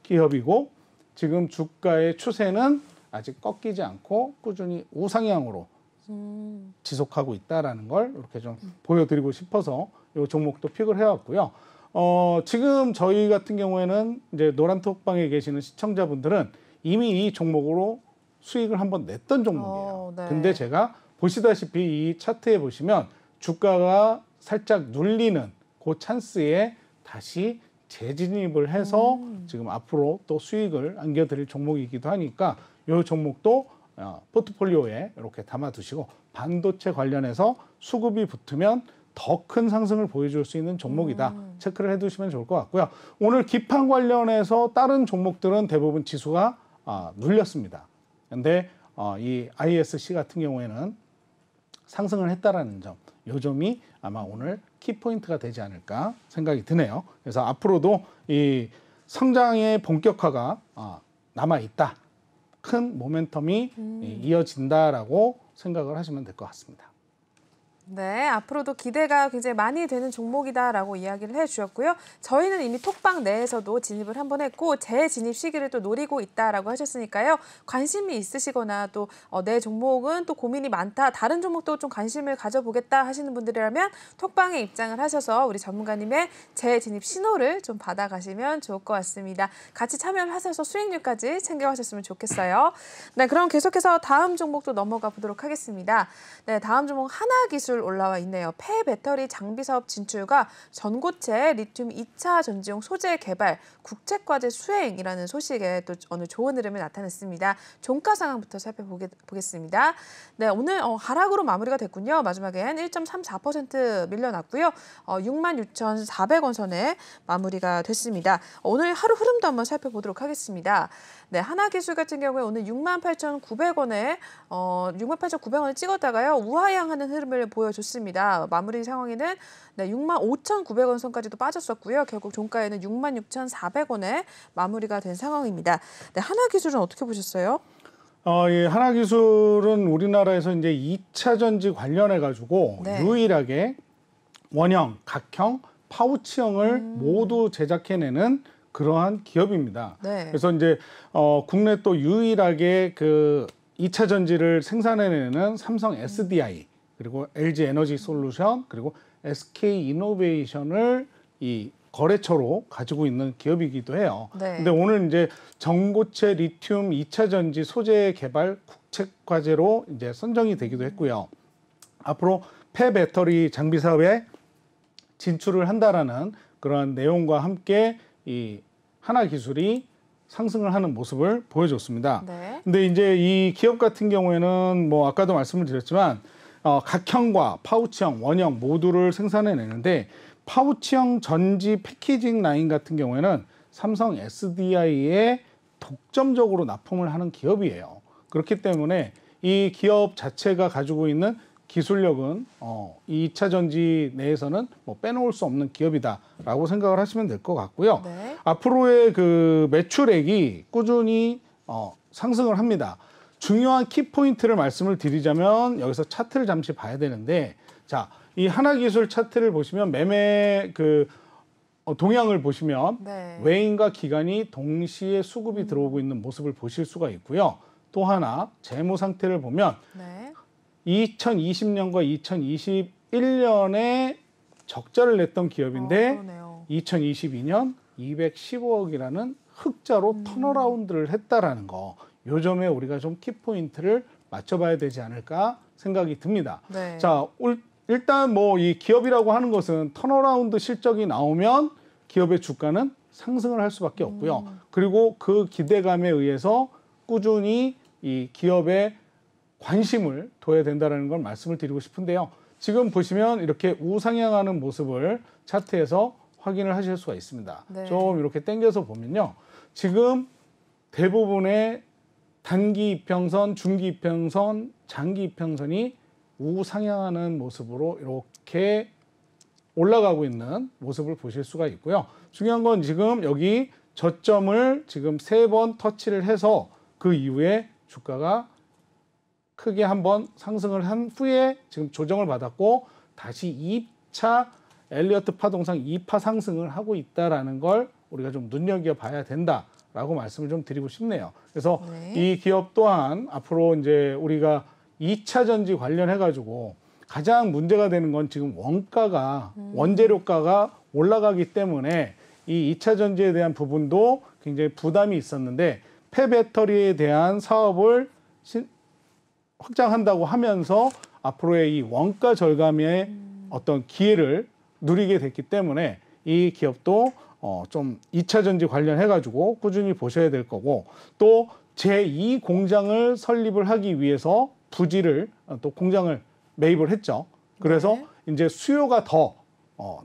S2: 기업이고 지금 주가의 추세는 아직 꺾이지 않고 꾸준히 우상향으로 지속하고 있다라는 걸 이렇게 좀 보여드리고 싶어서 이 종목도 픽을 해왔고요. 지금 저희 같은 경우에는 이제 노란톡방에 계시는 시청자분들은 이미 이 종목으로 수익을 한번 냈던 종목이에요.
S1: 네.
S2: 근데 제가 보시다시피 이 차트에 보시면 주가가 살짝 눌리는 그 찬스에 다시 재진입을 해서 지금 앞으로 또 수익을 안겨드릴 종목이기도 하니까 이 종목도 포트폴리오에 이렇게 담아두시고 반도체 관련해서 수급이 붙으면 더 큰 상승을 보여줄 수 있는 종목이다. 체크를 해두시면 좋을 것 같고요. 오늘 기판 관련해서 다른 종목들은 대부분 지수가 눌렸습니다. 근데 이 ISC 같은 경우에는 상승을 했다라는 점, 이 점이 아마 오늘 키포인트가 되지 않을까 생각이 드네요. 그래서 앞으로도 이 성장의 본격화가 남아있다. 큰 모멘텀이 이어진다라고 생각을 하시면 될 것 같습니다.
S1: 네, 앞으로도 기대가 굉장히 많이 되는 종목이다라고 이야기를 해주셨고요. 저희는 이미 톡방 내에서도 진입을 한번 했고 재진입 시기를 또 노리고 있다라고 하셨으니까요. 관심이 있으시거나 또 내 종목은 또 고민이 많다, 다른 종목도 좀 관심을 가져보겠다 하시는 분들이라면 톡방에 입장을 하셔서 우리 전문가님의 재진입 신호를 좀 받아가시면 좋을 것 같습니다. 같이 참여를 하셔서 수익률까지 챙겨가셨으면 좋겠어요. 네, 그럼 계속해서 다음 종목도 넘어가 보도록 하겠습니다. 네, 다음 종목 하나기술 올라와 있네요. 폐배터리 장비 사업 진출과 전고체 리튬 2차 전지용 소재 개발, 국책과제 수행이라는 소식에 또 오늘 좋은 흐름이 나타났습니다. 종가 상황부터 살펴보겠습니다. 네, 오늘 하락으로 마무리가 됐군요. 마지막엔 1.34% 밀려났고요. 66,400원 선에 마무리가 됐습니다. 오늘 하루 흐름도 한번 살펴보도록 하겠습니다. 네, 하나기술 같은 경우에 오늘 68,900원에 68,900원을 찍었다가요. 우하향하는 흐름을 보여줬습니다. 마무리 상황에는 네, 65,900원 선까지도 빠졌었고요. 결국 종가에는 66,400원에 마무리가 된 상황입니다. 네, 하나기술은 어떻게 보셨어요?
S2: 예, 하나기술은 우리나라에서 이제 2차 전지 관련해 가지고
S1: 네.
S2: 유일하게 원형, 각형, 파우치형을 모두 제작해내는 그러한 기업입니다.
S1: 네.
S2: 그래서 이제 국내 또 유일하게 그 2차 전지를 생산해내는 삼성 SDI 그리고 LG 에너지 솔루션 그리고 SK 이노베이션을 이 거래처로 가지고 있는 기업이기도 해요.
S1: 네.
S2: 근데 오늘 이제 전고체 리튬 2차 전지 소재 개발 국책 과제로 이제 선정이 되기도 했고요. 앞으로 폐배터리 장비 사업에 진출을 한다라는 그런 내용과 함께 이 하나기술이 상승을 하는 모습을 보여줬습니다.
S1: 네.
S2: 근데 이제 이 기업 같은 경우에는 뭐 아까도 말씀을 드렸지만 각형과 파우치형, 원형 모두를 생산해내는데 파우치형 전지 패키징 라인 같은 경우에는 삼성 SDI에 독점적으로 납품을 하는 기업이에요. 그렇기 때문에 이 기업 자체가 가지고 있는 기술력은 2차 전지 내에서는 뭐 빼놓을 수 없는 기업이다라고 생각을 하시면 될 것 같고요.
S1: 네.
S2: 앞으로의 그 매출액이 꾸준히 상승을 합니다. 중요한 키포인트를 말씀을 드리자면 여기서 차트를 잠시 봐야 되는데 자, 이 하나기술 차트를 보시면 매매 그 동향을 보시면
S1: 네.
S2: 외인과 기관이 동시에 수급이 들어오고 있는 모습을 보실 수가 있고요. 또 하나 재무 상태를 보면
S1: 네.
S2: 2020년과 2021년에 적자를 냈던 기업인데
S1: 그러네요.
S2: 2022년 215억이라는 흑자로 턴어라운드를 했다라는 거. 요 점에 우리가 좀 키포인트를 맞춰봐야 되지 않을까 생각이 듭니다.
S1: 네.
S2: 자, 일단 뭐 이 기업이라고 하는 것은 턴어라운드 실적이 나오면 기업의 주가는 상승을 할 수밖에 없고요. 그리고 그 기대감에 의해서 꾸준히 이 기업의 관심을 둬야 된다는 걸 말씀을 드리고 싶은데요. 지금 보시면 이렇게 우상향하는 모습을 차트에서 확인을 하실 수가 있습니다.
S1: 네.
S2: 좀 이렇게 당겨서 보면요. 지금 대부분의 단기 이평선, 중기 이평선, 장기 이평선이 우상향하는 모습으로 이렇게 올라가고 있는 모습을 보실 수가 있고요. 중요한 건 지금 여기 저점을 지금 3번 터치를 해서 그 이후에 주가가 크게 한번 상승을 한 후에 지금 조정을 받았고 다시 2차 엘리어트 파동상 2파 상승을 하고 있다라는 걸 우리가 좀 눈여겨봐야 된다라고 말씀을 좀 드리고 싶네요. 그래서
S1: 네.
S2: 이 기업 또한 앞으로 이제 우리가 2차 전지 관련해 가지고 가장 문제가 되는 건 지금 원가가 원재료가가 올라가기 때문에 이 2차 전지에 대한 부분도 굉장히 부담이 있었는데 폐배터리에 대한 사업을 확장한다고 하면서 앞으로의 이 원가 절감의 어떤 기회를 누리게 됐기 때문에 이 기업도 좀 2차 전지 관련해 가지고 꾸준히 보셔야 될 거고 또 제2 공장을 설립을 하기 위해서 부지를 또 공장을 매입을 했죠. 그래서
S1: 네.
S2: 이제 수요가 더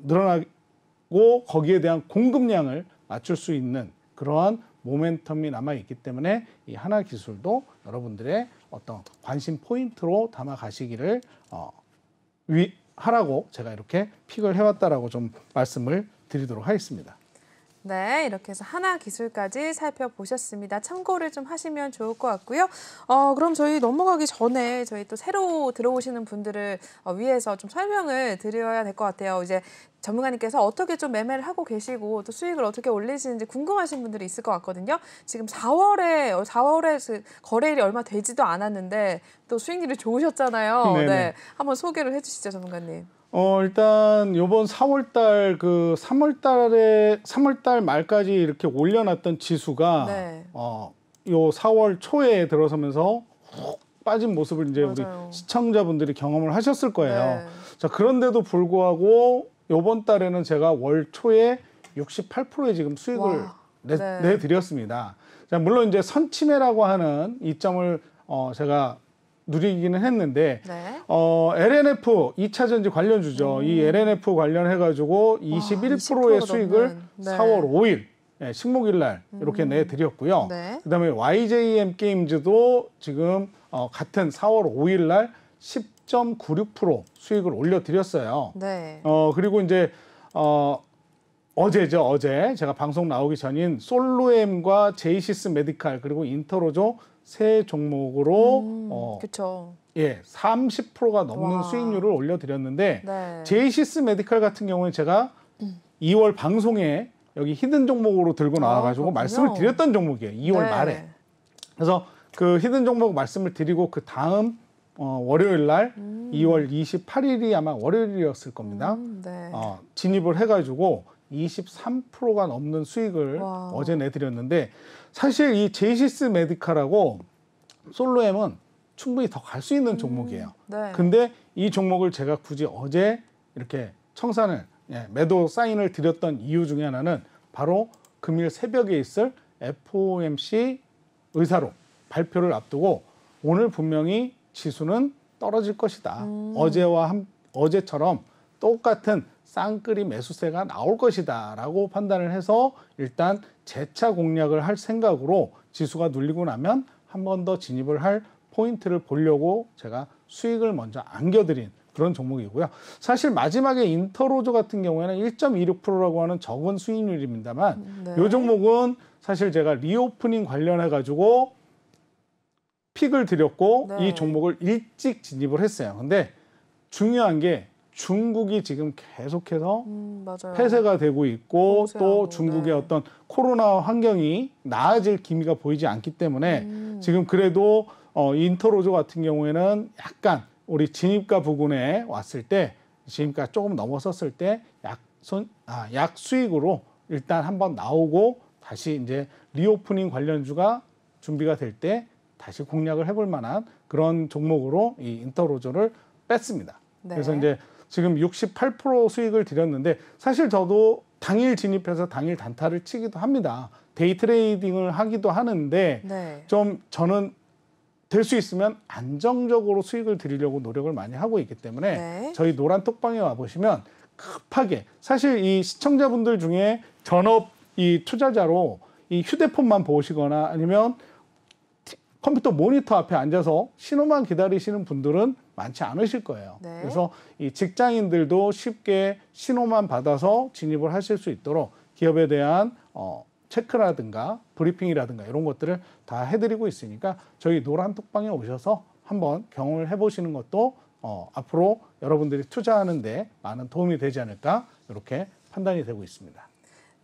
S2: 늘어나고 거기에 대한 공급량을 맞출 수 있는 그러한 모멘텀이 남아 있기 때문에 이 하나기술도 여러분들의 어떤 관심 포인트로 담아 가시기를 하라고 제가 이렇게 픽을 해왔다라고 좀 말씀을 드리도록 하겠습니다.
S1: 네, 이렇게 해서 하나기술까지 살펴보셨습니다. 참고를 좀 하시면 좋을 것 같고요. 그럼 저희 넘어가기 전에 저희 또 새로 들어오시는 분들을 위해서 좀 설명을 드려야 될 것 같아요. 이제 전문가님께서 어떻게 좀 매매를 하고 계시고 또 수익을 어떻게 올리시는지 궁금하신 분들이 있을 것 같거든요. 지금 4월에 거래일이 얼마 되지도 않았는데 또 수익률이 좋으셨잖아요.
S2: 네네.
S1: 네, 한번 소개를 해주시죠, 전문가님.
S2: 일단 요번 4월달 3월달 말까지 이렇게 올려놨던 지수가
S1: 네.
S2: 요 4월 초에 들어서면서 훅 빠진 모습을 이제
S1: 맞아요.
S2: 우리 시청자분들이 경험을 하셨을 거예요.
S1: 네.
S2: 자, 그런데도 불구하고 요번 달에는 제가 월 초에 68%의 지금 수익을
S1: 와, 네.
S2: 내드렸습니다. 자, 물론 이제 선침해라고 하는 이점을 제가 누리기는 했는데
S1: 네.
S2: LNF 2차 전지 관련주죠. 이 LNF 관련해가지고 21%의
S1: 20%가
S2: 수익을
S1: 넘는, 네.
S2: 4월 5일 식목일 날 이렇게 내드렸고요.
S1: 네.
S2: 그다음에 YJM 게임즈도 지금 같은 4월 5일 날 10.96% 수익을 올려드렸어요.
S1: 네.
S2: 그리고 이제 어제죠. 어제 제가 방송 나오기 전인 솔로엠과 제이시스 메디칼 그리고 인터로조 세 종목으로
S1: 그렇죠.
S2: 30%가 넘는
S1: 와.
S2: 수익률을 올려드렸는데
S1: 네.
S2: 제이시스 메디칼 같은 경우는 제가 2월 방송에 여기 히든 종목으로 들고 나와가지고
S1: 그렇군요.
S2: 말씀을 드렸던 종목이에요. 2월
S1: 네.
S2: 말에. 그래서 그 히든 종목 말씀을 드리고 그 다음 월요일 날 2월 28일이 아마 월요일이었을 겁니다.
S1: 네.
S2: 진입을 해가지고 23%가 넘는 수익을
S1: 와.
S2: 어제 내드렸는데 사실 이 제이시스 메디칼하고 솔로엠은 충분히 더 갈 수 있는 종목이에요.
S1: 네.
S2: 근데 이 종목을 제가 굳이 어제 이렇게 청산을 매도 사인을 드렸던 이유 중에 하나는 바로 금일 새벽에 있을 FOMC 의사록 발표를 앞두고 오늘 분명히 지수는 떨어질 것이다. 어제처럼 똑같은 쌍끌이 매수세가 나올 것이다 라고 판단을 해서 일단 재차 공략을 할 생각으로 지수가 눌리고 나면 한 번 더 진입을 할 포인트를 보려고 제가 수익을 먼저 안겨드린 그런 종목이고요. 사실 마지막에 인터로조 같은 경우에는 1.26%라고 하는 적은 수익률입니다만
S1: 네.
S2: 이 종목은 사실 제가 리오프닝 관련해 가지고 픽을 드렸고
S1: 네.
S2: 이 종목을 일찍 진입을 했어요. 근데 중요한 게 중국이 지금 계속해서
S1: 맞아요.
S2: 폐쇄가 되고 있고
S1: 봉쇄하고,
S2: 또 중국의
S1: 네.
S2: 어떤 코로나 환경이 나아질 기미가 보이지 않기 때문에 지금 그래도 인터로조 같은 경우에는 약간 우리 진입가 부근에 왔을 때 진입가 조금 넘어섰을 때 약 수익으로 일단 한번 나오고 다시 이제 리오프닝 관련주가 준비가 될 때 다시 공략을 해볼 만한 그런 종목으로 이 인터로조를 뺐습니다.
S1: 네.
S2: 그래서 이제 지금 68% 수익을 드렸는데 사실 저도 당일 진입해서 당일 단타를 치기도 합니다. 데이 트레이딩을 하기도 하는데
S1: 네.
S2: 좀 저는 될 수 있으면 안정적으로 수익을 드리려고 노력을 많이 하고 있기 때문에
S1: 네.
S2: 저희 노란 톡방에 와보시면 급하게 사실 이 시청자분들 중에 전업 이 투자자로 이 휴대폰만 보시거나 아니면 컴퓨터 모니터 앞에 앉아서 신호만 기다리시는 분들은 많지 않으실 거예요.
S1: 네.
S2: 그래서 이 직장인들도 쉽게 신호만 받아서 진입을 하실 수 있도록 기업에 대한 체크라든가 브리핑이라든가 이런 것들을 다 해드리고 있으니까 저희 노란 톡방에 오셔서 한번 경험을 해보시는 것도 앞으로 여러분들이 투자하는데 많은 도움이 되지 않을까 이렇게 판단이 되고 있습니다.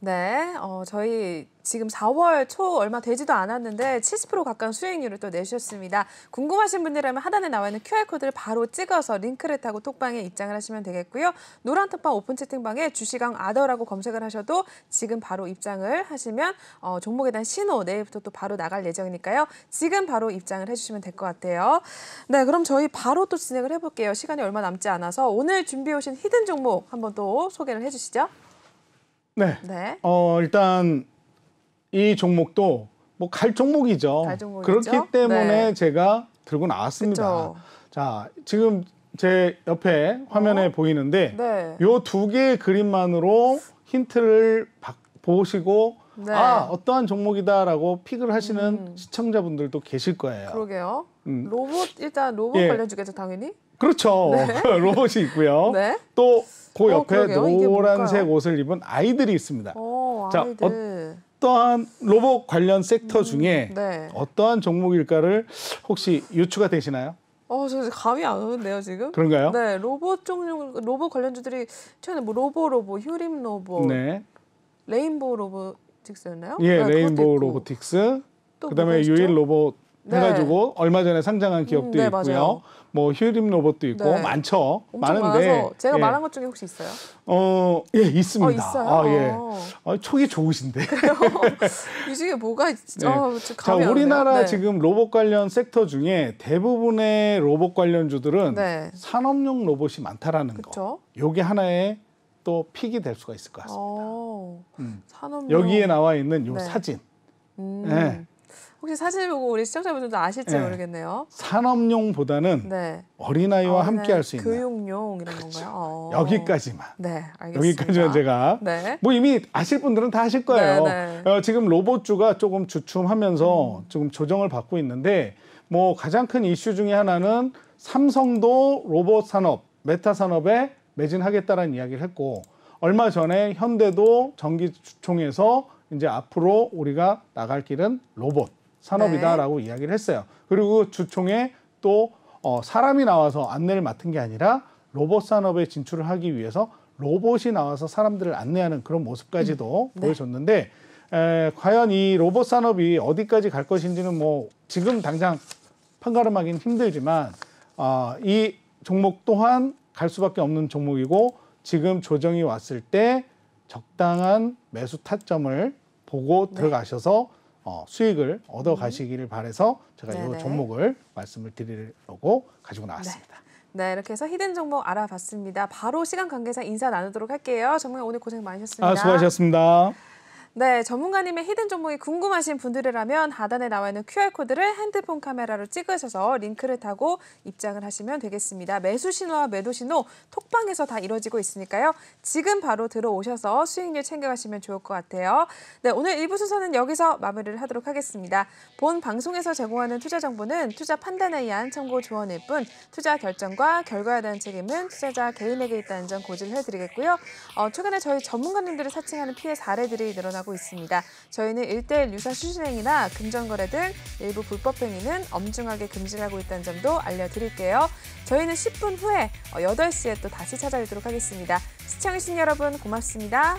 S1: 네, 저희 지금 4월 초 얼마 되지도 않았는데 70% 가까운 수익률을 또 내주셨습니다. 궁금하신 분들이라면 하단에 나와 있는 QR코드를 바로 찍어서 링크를 타고 톡방에 입장을 하시면 되겠고요. 노란 톡방 오픈 채팅방에 주시강 아더라고 검색을 하셔도 지금 바로 입장을 하시면 종목에 대한 신호 내일부터 또 바로 나갈 예정이니까요. 지금 바로 입장을 해주시면 될 것 같아요. 네, 그럼 저희 바로 또 진행을 해볼게요. 시간이 얼마 남지 않아서 오늘 준비해 오신 히든 종목 한번 또 소개를 해주시죠.
S2: 네.
S1: 네.
S2: 일단 이 종목도 뭐 갈 종목이죠.
S1: 갈 종목이죠.
S2: 그렇기 때문에
S1: 네.
S2: 제가 들고 나왔습니다.
S1: 그쵸.
S2: 자, 지금 제 옆에 화면에 보이는데
S1: 네.
S2: 요 두 개의 그림만으로 힌트를 보시고
S1: 네.
S2: 어떠한 종목이다라고 픽을 하시는 시청자분들도 계실 거예요.
S1: 그러게요. 일단 로봇
S2: 예.
S1: 관련 주겠죠, 당연히.
S2: 그렇죠. 로봇이 있고요.
S1: 네.
S2: 또 그 옆에
S1: 그러게요. 이게
S2: 노란색
S1: 뭘까요?
S2: 옷을 입은 아이들이 있습니다. 자,
S1: 아이들.
S2: 어떠한 로봇 관련 섹터 중에
S1: 네.
S2: 어떠한 종목일까를 혹시 유추가 되시나요?
S1: 저 감이 안 오는데요, 지금?
S2: 그런가요?
S1: 네, 로봇 관련주들이 최근에 뭐 휴림 로봇,
S2: 네.
S1: 레인보우 로보틱스였나요?
S2: 예,
S1: 네, 그것도
S2: 레인보우
S1: 있고.
S2: 로보틱스.
S1: 또
S2: 그다음에
S1: 뭐가 있죠?
S2: 유일 로봇
S1: 네.
S2: 해가지고 얼마 전에 상장한 기업도
S1: 네,
S2: 있고요.
S1: 맞아요.
S2: 뭐 휴림 로봇도 있고
S1: 네.
S2: 많죠.
S1: 엄청
S2: 많은데
S1: 많아서 제가
S2: 예.
S1: 말한 것 중에 혹시 있어요?
S2: 예, 있습니다.
S1: 있어요?
S2: 예. 촉이 좋으신데.
S1: 이 중에 뭐가 있죠?
S2: 네.
S1: 지금
S2: 자,
S1: 감이 안
S2: 우리나라
S1: 오네요. 네.
S2: 지금 로봇 관련 섹터 중에 대부분의 로봇 관련주들은
S1: 네.
S2: 산업용 로봇이 많다라는 거.
S1: 그쵸?
S2: 요게 하나의 또 픽이 될 수가 있을 것 같습니다.
S1: 산업용.
S2: 여기에 나와 있는 요
S1: 네.
S2: 사진.
S1: 음.
S2: 네.
S1: 혹시 사진을 보고 우리 시청자분들도 아실지
S2: 네.
S1: 모르겠네요.
S2: 산업용보다는
S1: 네.
S2: 어린아이와 함께 할 수 있는
S1: 교육용 이런 건가요?
S2: 여기까지만.
S1: 네, 알겠습니다.
S2: 여기까지만 제가
S1: 네.
S2: 뭐 이미 아실 분들은 다 아실 거예요.
S1: 네.
S2: 지금 로봇주가 조금 주춤하면서 지금 조정을 받고 있는데 뭐 가장 큰 이슈 중에 하나는 삼성도 로봇 산업, 메타 산업에 매진하겠다라는 이야기를 했고 얼마 전에 현대도 정기주총에서 이제 앞으로 우리가 나갈 길은 로봇 산업이다라고 이야기를 했어요. 그리고 주총에 또 사람이 나와서 안내를 맡은 게 아니라 로봇 산업에 진출을 하기 위해서 로봇이 나와서 사람들을 안내하는 그런 모습까지도 보여줬는데 과연 이 로봇 산업이 어디까지 갈 것인지는 뭐 지금 당장 판가름하기는 힘들지만 이 종목 또한 갈 수밖에 없는 종목이고 지금 조정이 왔을 때 적당한 매수 타점을 보고 들어가셔서 수익을 얻어 가시기를 바라서 제가 이 종목을 말씀을 드리려고 가지고 나왔습니다.
S1: 네, 이렇게 해서 히든 종목 알아봤습니다. 바로 시간 관계상 인사 나누도록 할게요. 전문가 오늘 고생 많으셨습니다.
S2: 수고하셨습니다.
S1: 네, 전문가님의 히든 종목이 궁금하신 분들이라면 하단에 나와 있는 QR코드를 핸드폰 카메라로 찍으셔서 링크를 타고 입장을 하시면 되겠습니다. 매수 신호와 매도 신호 톡방에서 다 이루어지고 있으니까요. 지금 바로 들어오셔서 수익률 챙겨가시면 좋을 것 같아요. 네, 오늘 1부 순서는 여기서 마무리를 하도록 하겠습니다. 본 방송에서 제공하는 투자 정보는 투자 판단에 의한 참고 조언일 뿐 투자 결정과 결과에 대한 책임은 투자자 개인에게 있다는 점 고지를 해드리겠고요. 최근에 저희 전문가님들을 사칭하는 피해 사례들이 늘어나고 있습니다. 저희는 1:1 유사 수신행위나 금전거래 등 일부 불법 행위는 엄중하게 금지를 하고 있다는 점도 알려드릴게요. 저희는 10분 후에 8시에 또 다시 찾아뵙도록 하겠습니다. 시청해주신 여러분 고맙습니다.